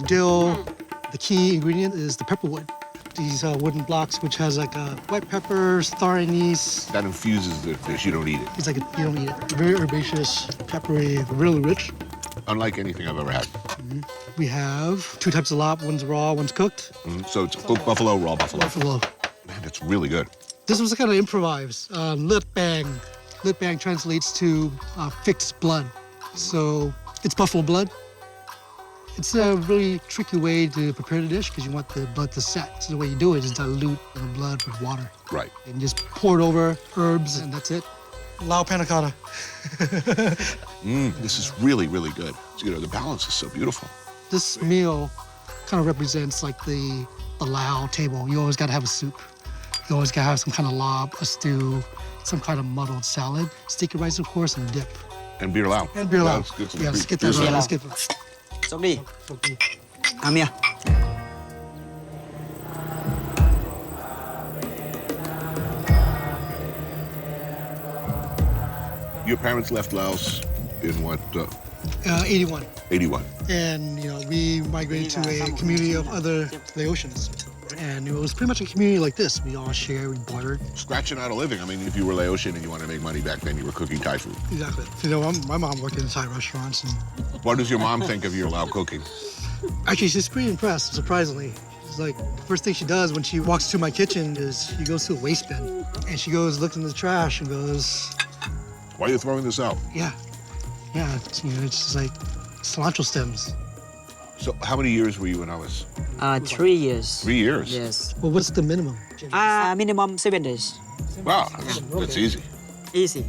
Dill. The key ingredient is the pepperwood. These wooden blocks, which has like white pepper, star anise. That infuses the fish. You don't eat it. It's like you don't eat it. Very herbaceous, peppery, really rich. Unlike anything I've ever had. We have 2 types of lap. One's raw, one's cooked. So it's cooked buffalo, raw buffalo. Buffalo. Man, it's really good. This was kind of improvised. Lit bang. Lit bang translates to fixed blood. So it's buffalo blood. It's a really tricky way to prepare the dish because you want the blood to set. So the way you do it is dilute the blood with water. Right. And just pour it over herbs, and that's it. Lao panna cotta. This is really, really good. You know, the balance is so beautiful. This meal kind of represents like the Lao table. You always got to have a soup. You always got to have some kind of lob, a stew, some kind of muddled salad, sticky rice, of course, and dip. And beer lao. And beer lao. Let's get some Yeah, let's get that right. Let's get that. Somebody. Come here. Your parents left Laos in what? 81. 81. And, you know, we migrated to a community of other Laotians. And it was pretty much a community like this. We all share, we bartered. Scratching out a living. I mean, if you were Laotian and you wanted to make money back then, you were cooking Thai food. Exactly. You know, my mom worked in Thai restaurants. And What does your mom think of your Lao cooking? actually, she's pretty impressed, surprisingly. It's like, the first thing she does when she walks to my kitchen is she goes to a waste bin. And she goes, looks in the trash and goes, Why are you throwing this out? yeah. Yeah, it's just like cilantro stems. So how many years were you in Laos? 3 years. 3 years? Yes. Well, what's the minimum? Minimum 7 days. Wow, that's easy. Easy.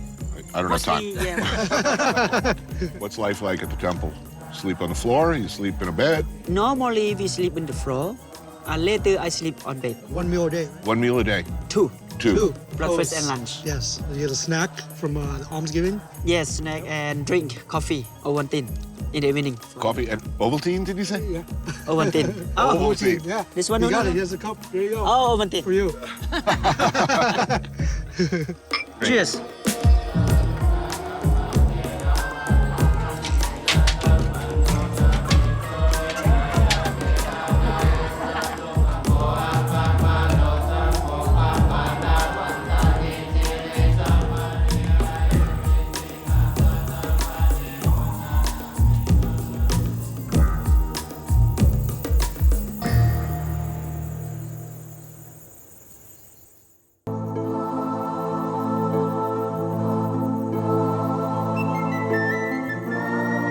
I don't have time. Yeah. What's life like at the temple? Sleep on the floor? You sleep in a bed? Normally we sleep on the floor. Later I sleep on bed. 1 meal a day. 1 meal a day? Two. Breakfast Oh, and lunch. Yes. You get a snack from almsgiving? Yes, snack and drink coffee, Ovaltine, in the evening. Coffee and Ovaltine, did you say? Yeah. Ovaltine. Ovaltine. Yeah. This one? You No, got no, it. no. Here's a cup. Here you go. Oh, Ovaltine. For you. Cheers.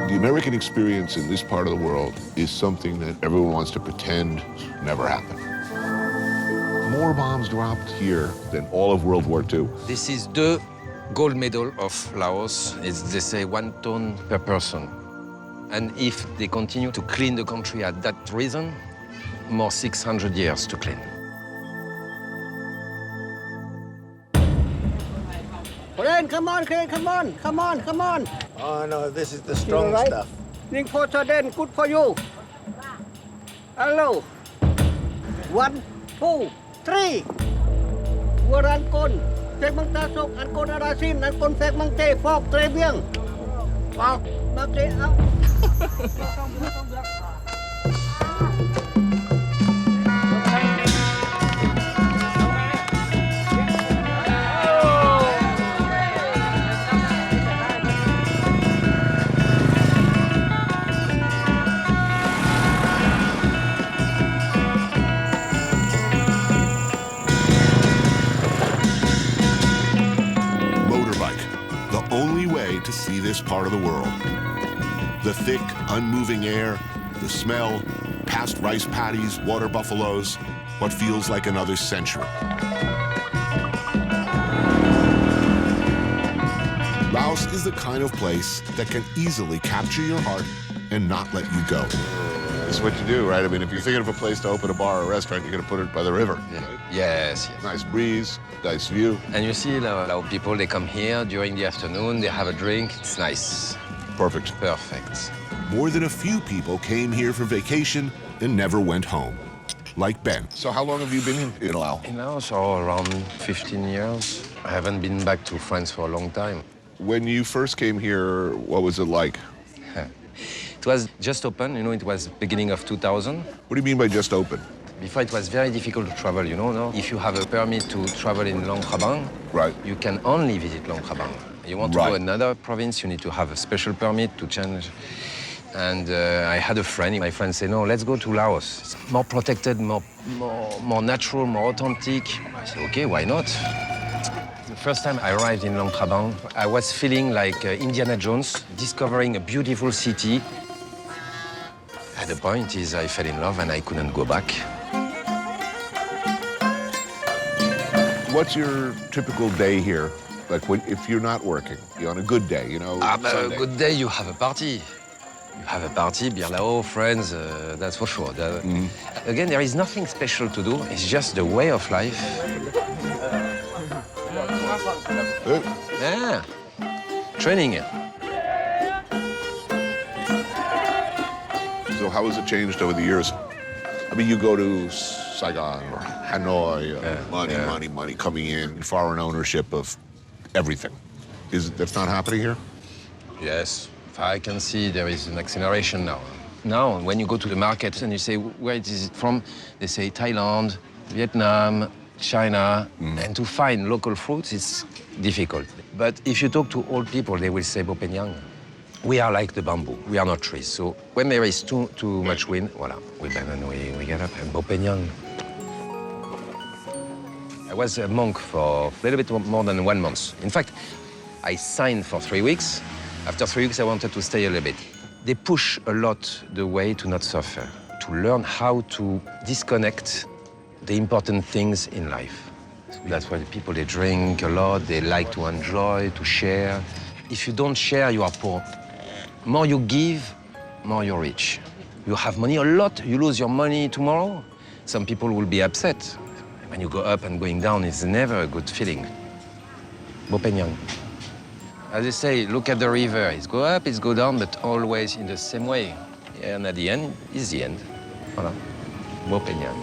The American experience in this part of the world is something that everyone wants to pretend never happened. More bombs dropped here than all of World War II. This is the gold medal of Laos. They say 1 ton per person. And if they continue to clean the country at that reason, more 600 years to clean. Ren, come on, Ren, come on, come on, come on. Oh no, this is the strong right? stuff. Ning for Jordan, good for you. Hello. 1, 2, 3. Waran kon, fek mang ta sok, an kon arasin, an kon fek mang te, fok, très bien. Wow, mang te out. To see this part of the world. The thick, unmoving air, the smell, past rice paddies, water buffaloes, what feels like another century. Laos is the kind of place that can easily capture your heart and not let you go. It's what you do, right? I mean, if you're thinking of a place to open a bar or a restaurant, you're going to put it by the river. Yeah. Yes, yes. Nice breeze, nice view. And you see Lao people, they come here during the afternoon, they have a drink, it's nice. Perfect. Perfect. More than a few people came here for vacation and never went home, like Ben. So how long have you been in Laos? In Laos, around 15 years. I haven't been back to France for a long time. When you first came here, what was it like? It was just open, it was beginning of 2000. What do you mean by just open? Before it was very difficult to travel, no? If you have a permit to travel in Luang Prabang, right, you can only visit Luang Prabang. You want to go another province, you need to have a special permit to change. And I had a friend, my friend said, no, let's go to Laos. It's more protected, more natural, more authentic. I said, okay, why not? The first time I arrived in Luang Prabang, I was feeling like Indiana Jones, discovering a beautiful city. At the point is I fell in love and I couldn't go back. What's your typical day here? Like if you're not working, you're on a good day, A good day, you have a party. You have a party, beer lao, friends, that's for sure. Again, there is nothing special to do. It's just the way of life. Yeah. Training. So how has it changed over the years? I mean, you go to Saigon or Hanoi, money coming in, foreign ownership of everything. That's not happening here? Yes. I can see there is an acceleration now. Now, when you go to the market and you say, where it is from, they say Thailand, Vietnam, China, and to find local fruits, it's difficult. But if you talk to old people, they will say Bopenyang. We are like the bamboo. We are not trees. So when there is too much wind, voila, we bend and we get up and Bopenyang. I was a monk for a little bit more than 1 month. In fact, I signed for 3 weeks, After 3 weeks, I wanted to stay a little bit. They push a lot the way to not suffer, to learn how to disconnect the important things in life. That's why the people, they drink a lot, they like to enjoy, to share. If you don't share, you are poor. More you give, more you're rich. You have money a lot, you lose your money tomorrow, some people will be upset. When you go up and going down, it's never a good feeling. Bopenyang. As they say, look at the river. It's go up, it's go down, but always in the same way. And at the end, is the end. Voilà. Bopenyang.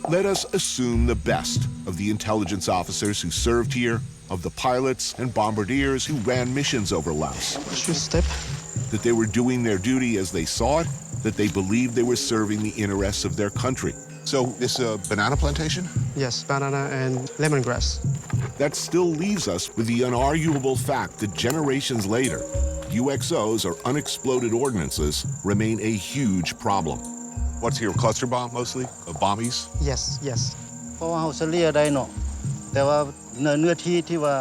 Let us assume the best of the intelligence officers who served here, of the pilots and bombardiers who ran missions over Laos. That they were doing their duty as they saw it, that they believed they were serving the interests of their country. So this a banana plantation? Yes, banana and lemongrass. That still leaves us with the unarguable fact that generations later, UXOs, or unexploded ordnances, remain a huge problem. What's here, cluster bomb mostly? Bombies? Yes, yes. เพราะว่าเราเฉลี่ยได้เนาะแต่ว่าเนื้อที่ที่ว่า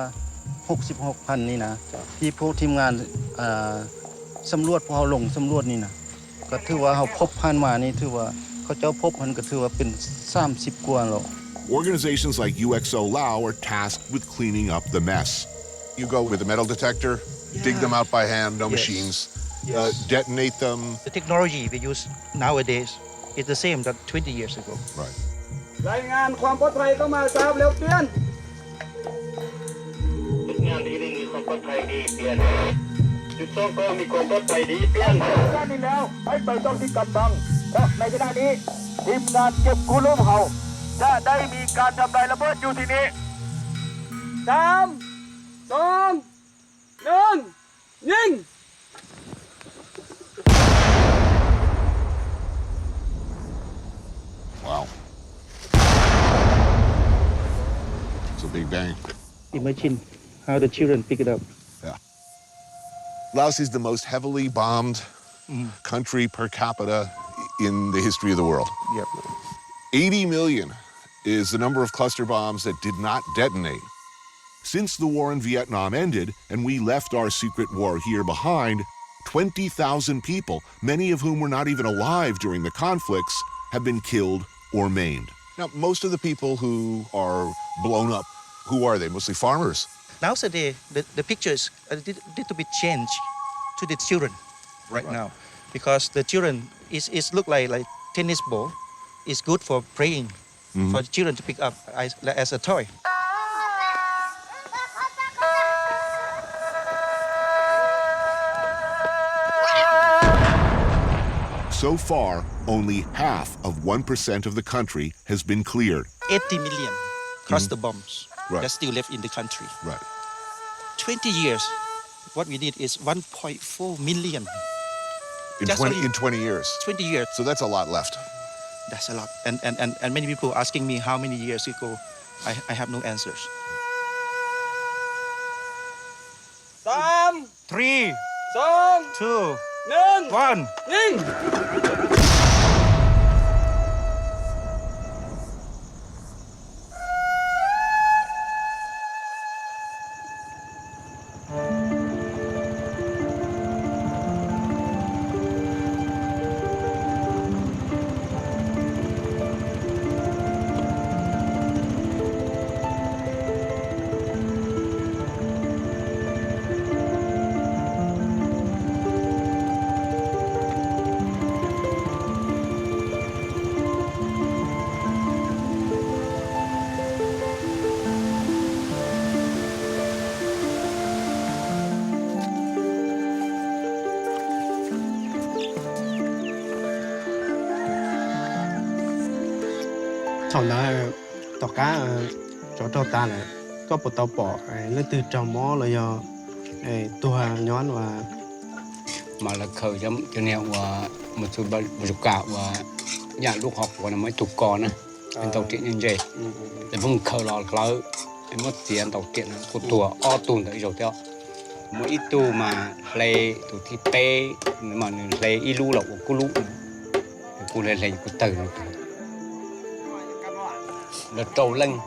66,000 นี่นะที่พวกทีมงานสำรวจพวกเราลงสำรวจนี่นะก็ถือว่าเราพบผ่านมานี่ถือว่าเขาเจ้าพบมันก็ถือว่าเป็น 30 กว่าแล้ว Organizations like UXO Lao are tasked with cleaning up the mess. You go with a metal detector, dig them out by hand, no machines, detonate them. The technology we use nowadays is the same that 20 years ago. Right. รายงานความปลอดภัยเข้ามาทราบแล้วเปลี่ยนงานดีมีความปลอดภัยดีเปลี่ยนจุดสองก็มีความปลอดภัยดีเปลี่ยนด้านนี้แล้วไปต้องที่กำบังและในขณะนี้ทีมงานเก็บกู้ร่มเฮาจะได้มีการทำลายระเบิดอยู่ที่นี้3 2 1ยิงWow. It's a big bang. Imagine how the children pick it up. Yeah. Laos is the most heavily bombed country per capita in the history of the world. Yep. 80 million is the number of cluster bombs that did not detonate. Since the war in Vietnam ended and we left our secret war here behind, 20,000 people, many of whom were not even alive during the conflicts, have been killed or maimed. Now, most of the people who are blown up, who are they? Mostly farmers. Nowadays, the picture is a little bit changed to the children right now, because the children is look like tennis ball. It's good for playing, for the children to pick up as a toy. So far, only half of 1% of the country has been cleared. 80 million cluster bombs Right. that still left in the country. Right. 20 years, what we did is 1.4 million. In Just 20, only- in 20 years. 20 years. So that's a lot left. That's a lot. And many people asking me how many years ago. I have no answers. 3 3 2 2 1 1ยิง Wow. thằng đó tàu cá chỗ trâu ta là có một tàu bỏ nó từ trong mó là do tua nhón và mà là khởi cho nên và một số bậc cả và nhà lúc học và mấy chục con á tàu điện như vậy để vùng khởi lò khởi mất tiền tàu điện của tua o tùn tới rồi theo mỗi ít tu mà lấy tu thi pe mà lấy ilu lộc của lũ cô lấy của từ là trâu lưng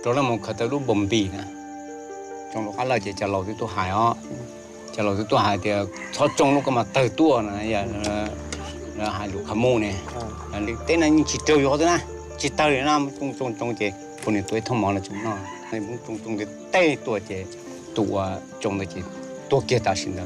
trâu là một khởi tới lúc bầm bì nè trong lúc là chỉ trả lầu thì tôi hài họ trả lầu thì tôi hài thì thoát trong lúc mà từ tua này giờ là hài lúc khăm mồ này là tên là chỉ trâu vô thôi nè chỉ từ để làm trong chỉคนนี้ตัวทั้งหมดเลยจุ่มน้อยในมุ้งตรงที่เต้ตัวเจตัวจงเลยจีตัวเกียร์ตาชินเลย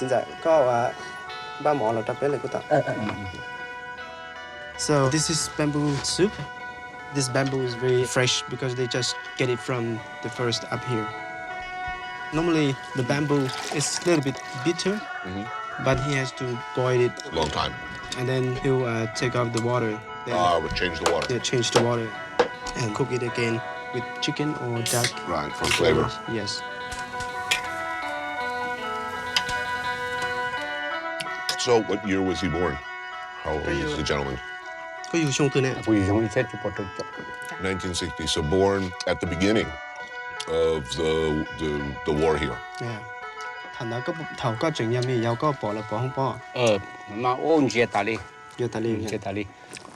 现在ก็บ้าหมอเราทำเป็นอะไรก็ตาม So this is bamboo soup. This bamboo is very fresh because they just get it from the forest up here. Normally the bamboo is a little bit bitter, but he has to boil it a long time, and then he'll take off the water. Would change the water. Yeah, change the water and cook it again with chicken or duck. Right, for flavor. Yes. So, what year was he born? How old is the gentleman? ก็อยู่ช่วงตัวนี้ 1960. So born at the beginning of the war here. Yeah. thành đó có thầu có chuyện nhà mình giàu có bỏ là bỏ không bỏ. Mà ôn chia ta đi. Chia ta đi.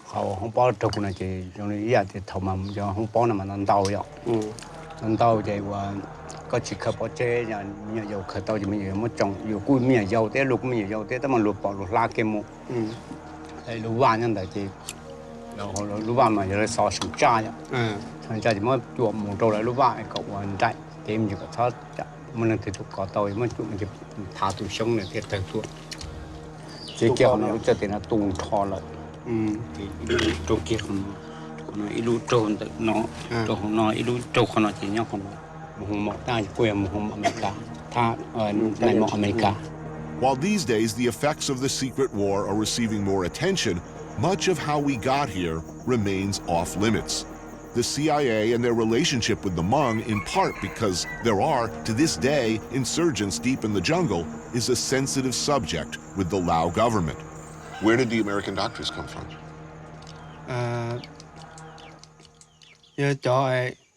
Họ không bỏ trục này chỉ trong này giờ thì thầu mà do không bỏ là mà nó đau vậy. Nó đau vậy và có chỉ khởi bỏ chế nhà giàu khởi tàu thì mình giờ mới trồng nhiều cùi mình giàu thế lục mình giàu thế,แต่มันlục bỏ lục la cái mũ, cái lục vàng như vậy thì, lục vàng mà giờ sao sủng cha vậy, sủng cha thì mới chuột mũ trâu lại lục vàng cái cậu anh chạy, thì mình chỉ có thoát, mình thì thuộc cỏ tàu thì mình chuột mình chỉ thả tủ sống này thì từ chuột, chỉ kéo nó cho thì nó tung thò lại, thì trâu kia không, nó ilu trâu nó, trâu nó ilu trâu nó chỉ nhau không. While these days the effects of the secret war are receiving more attention, much of how we got here remains off limits. The CIA and their relationship with the Hmong, in part because there are, to this day, insurgents deep in the jungle, is a sensitive subject with the Lao government. Where did the American doctors come from?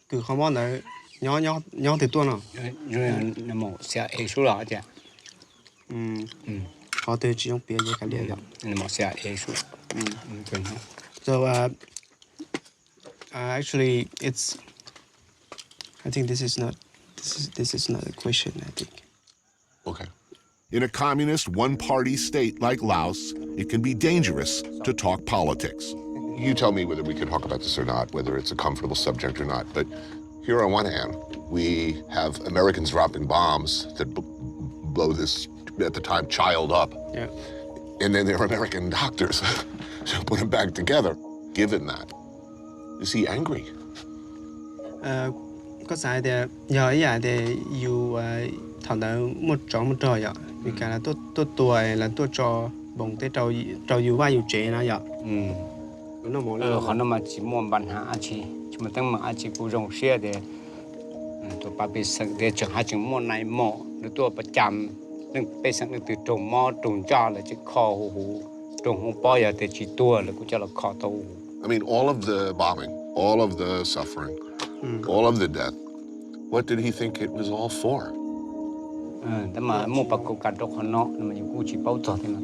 Cứ không bao giờ nhỏ thì tuôn nào. Rồi là một xe số là chứ. Họ từ chỉ trong biển như cái liền. Là một xe số. So actually it's. I think this is not a question. I think. Okay. In a communist one-party state like Laos, it can be dangerous to talk politics. You tell me whether we can talk about this or not, whether it's a comfortable subject or not, but. Here on one hand, we have Americans dropping bombs that blow this, at the time, child up. Yeah. And then there are American doctors who put him back together. Given that, is he angry? Có sai thì giờ ấy thì you thằng đó một trò vậy. Vì cái là tôi tuổi là tôi cho bồng tới trò you vai you chế nó vậy. Nó muốn. Họ nó mà chỉ muốn bàn hạ chi. Mà tăng mà chỉ cố rong xe để tụi bà bị sẵn để chẳng hạn chẳng mua này mỏ để tụi bà chạm nên bị sẵn từ trồng mỏ trồng cho là chỉ kho hủ trồng không bao giờ để chỉ tua là cũng cho là kho tàu. I mean, all of the bombing, all of the suffering, all of the death. What did he think it was all for?แต่mà mua bà cô cả độc họ nó mà những cô chỉ bao giờ thì nó